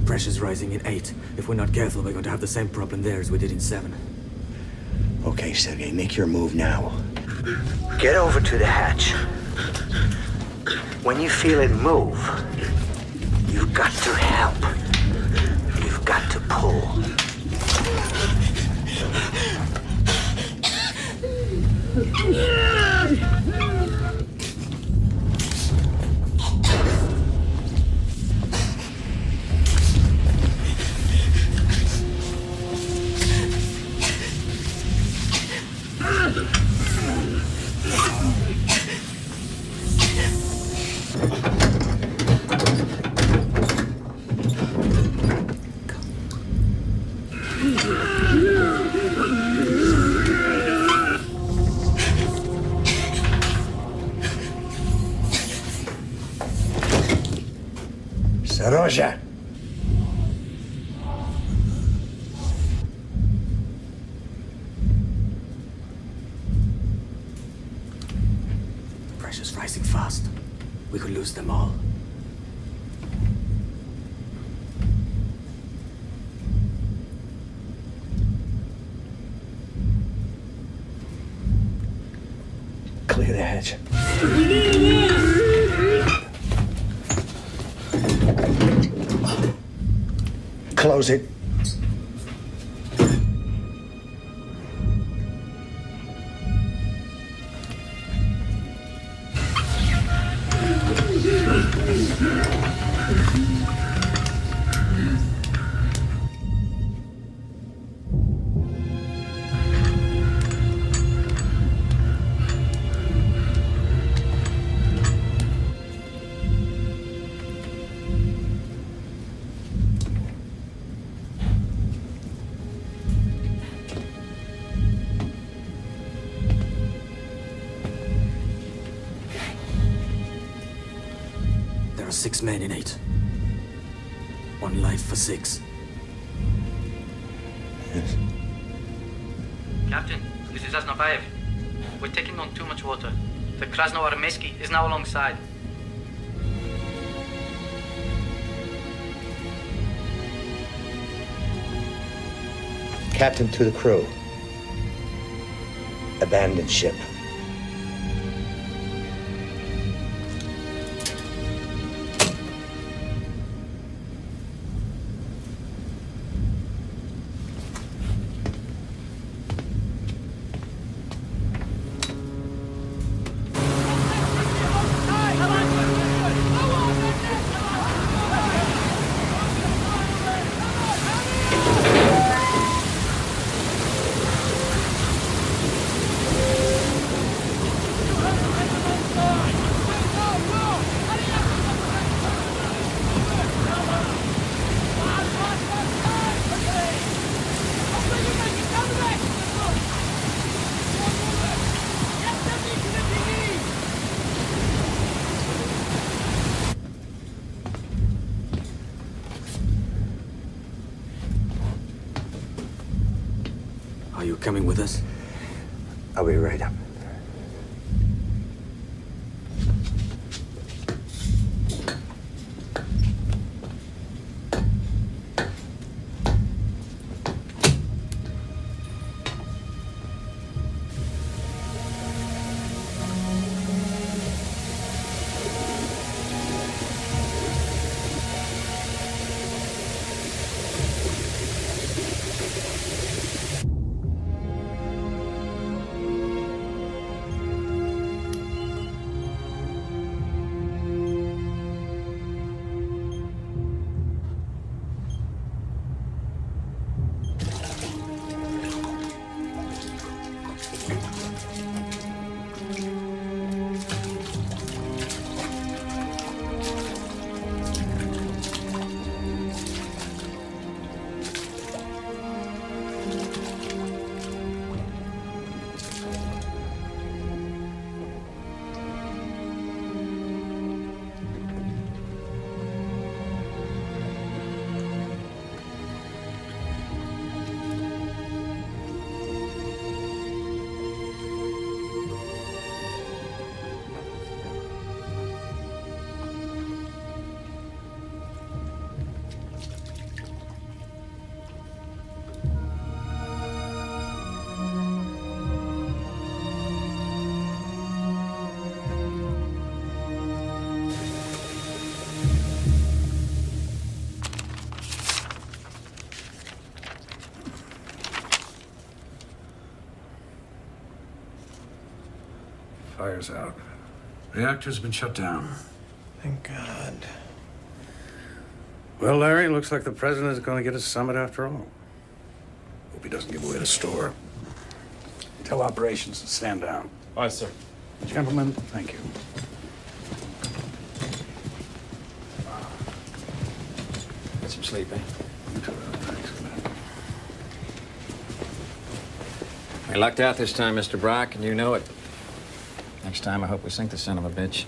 Pressure's rising in 8. If we're not careful, we're going to have the same problem there as we did in 7. Okay, Sergei, make your move now. Get over to the hatch. When you feel it move, you've got to help. You've got to pull. Saroja! Pressure's rising fast. We could lose them all. Clear the hatch. Close it. There are 6 men in 8. 1 life for 6. Yes. Captain, this is Asnabayev. We're taking on too much water. The Krasnoarmeyski is now alongside. Captain to the crew. Abandon ship. Are you coming with us? I'll be right up. Fire's out. Reactor's been shut down. Thank God. Well, Larry, looks like the president is going to get his summit after all. Hope he doesn't give away the store. Tell operations to stand down. Aye, sir. Gentlemen, thank you. Get some sleep, eh? We lucked out this time, Mr. Brock, and you know it. Next time, I hope we sink the son of a bitch.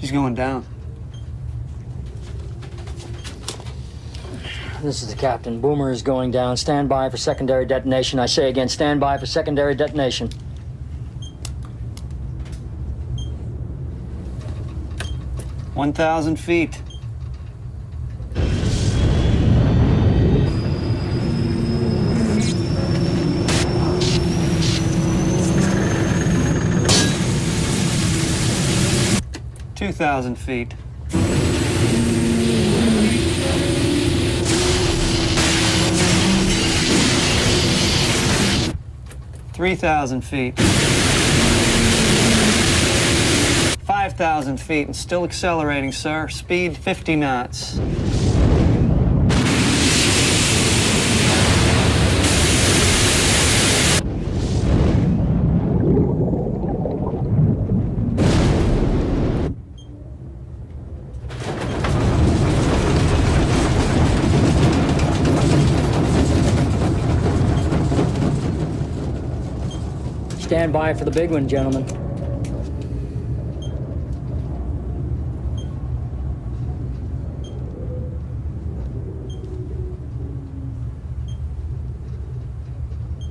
She's going down. This is the captain. Boomer is going down. Stand by for secondary detonation. I say again, stand by for secondary detonation. $1,000 feet. $2,000 feet. $3,000 feet. 5,000 feet and still accelerating, sir. Speed 50 knots. Stand by for the big one, gentlemen.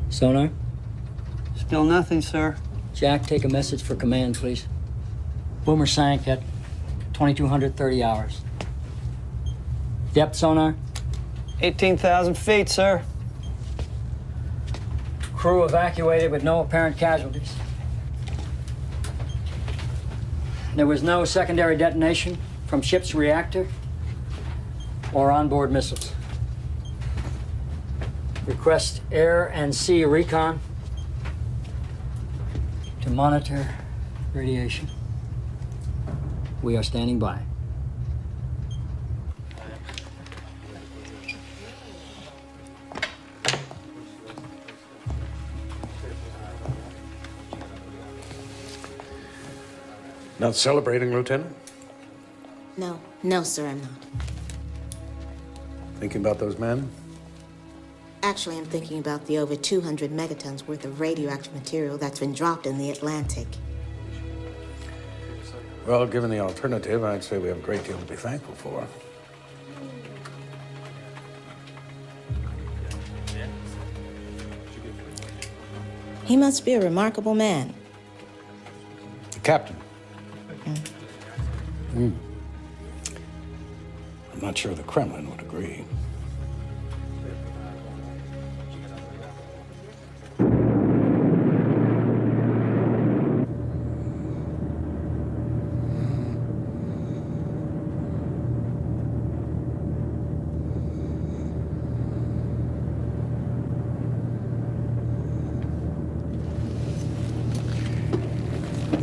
Sonar? Still nothing, sir. Jack, take a message for command, please. Boomer sank at 2230 hours. Depth sonar? 18,000 feet, sir. Crew evacuated with no apparent casualties. There was no secondary detonation from ship's reactor or onboard missiles. Request air and sea recon to monitor radiation. We are standing by. Not celebrating, Lieutenant? No, sir, I'm not. Thinking about those men? Actually, I'm thinking about the over 200 megatons worth of radioactive material that's been dropped in the Atlantic. Well, given the alternative, I'd say we have a great deal to be thankful for. He must be a remarkable man. The captain. I'm not sure the Kremlin would agree.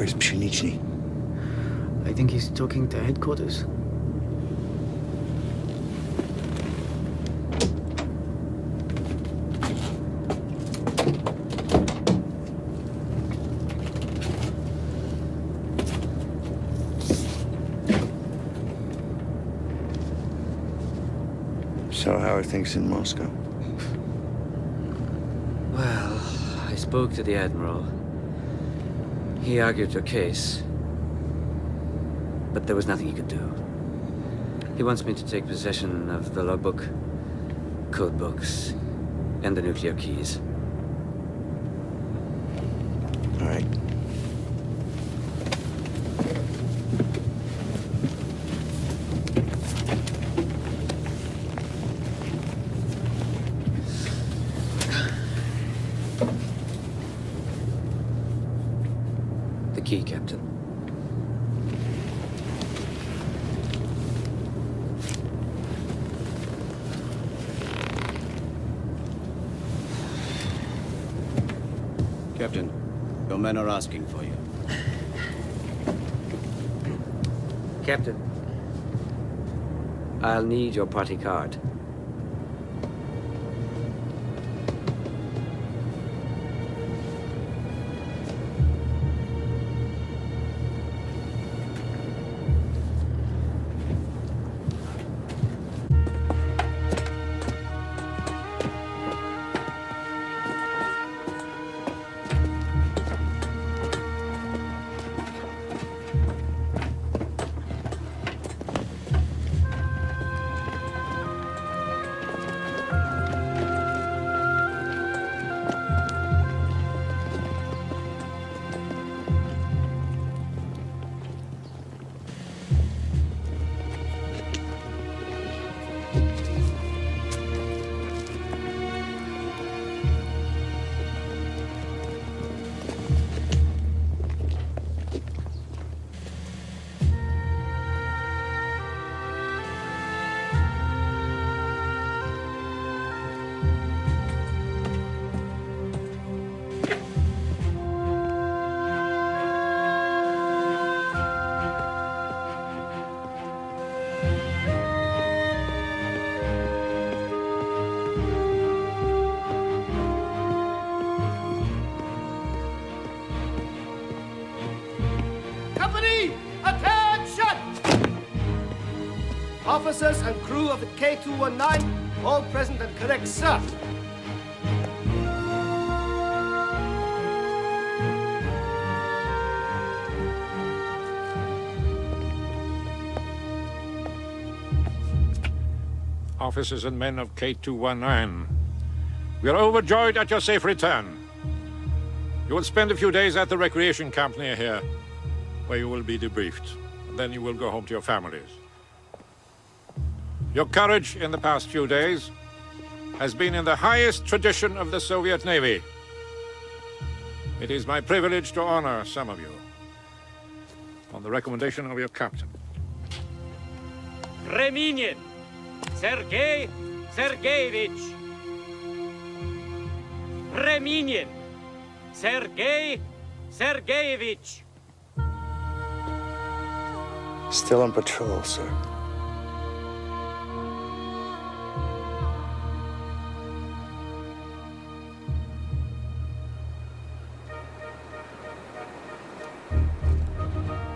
Where's Pshenichny? I think he's talking to headquarters. So how are things in Moscow? Well, I spoke to the Admiral. He argued your case. But there was nothing he could do. He wants me to take possession of the logbook, code books, and the nuclear keys. All right. The key, Captain. Captain, your men are asking for you. Captain, I'll need your party card. Officers and crew of the K219, all present and correct, sir. Officers and men of K219, we are overjoyed at your safe return. You will spend a few days at the recreation camp near here, where you will be debriefed. And then you will go home to your families. Your courage in the past few days has been in the highest tradition of the Soviet Navy. It is my privilege to honor some of you on the recommendation of your captain. Reminin Sergei Sergeyevich. Reminin Sergei Sergeyevich. Still on patrol, sir.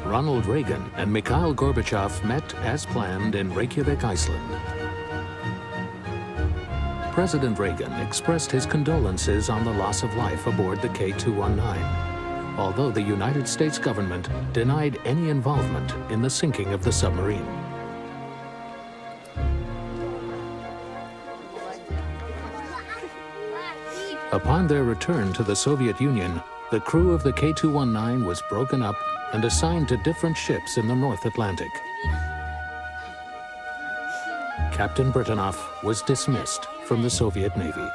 Ronald Reagan and Mikhail Gorbachev met as planned in Reykjavik, Iceland. President Reagan expressed his condolences on the loss of life aboard the K219, although the United States government denied any involvement in the sinking of the submarine. Upon their return to the Soviet Union, the crew of the K219 was broken up and assigned to different ships in the North Atlantic. Captain Britanov was dismissed from the Soviet Navy.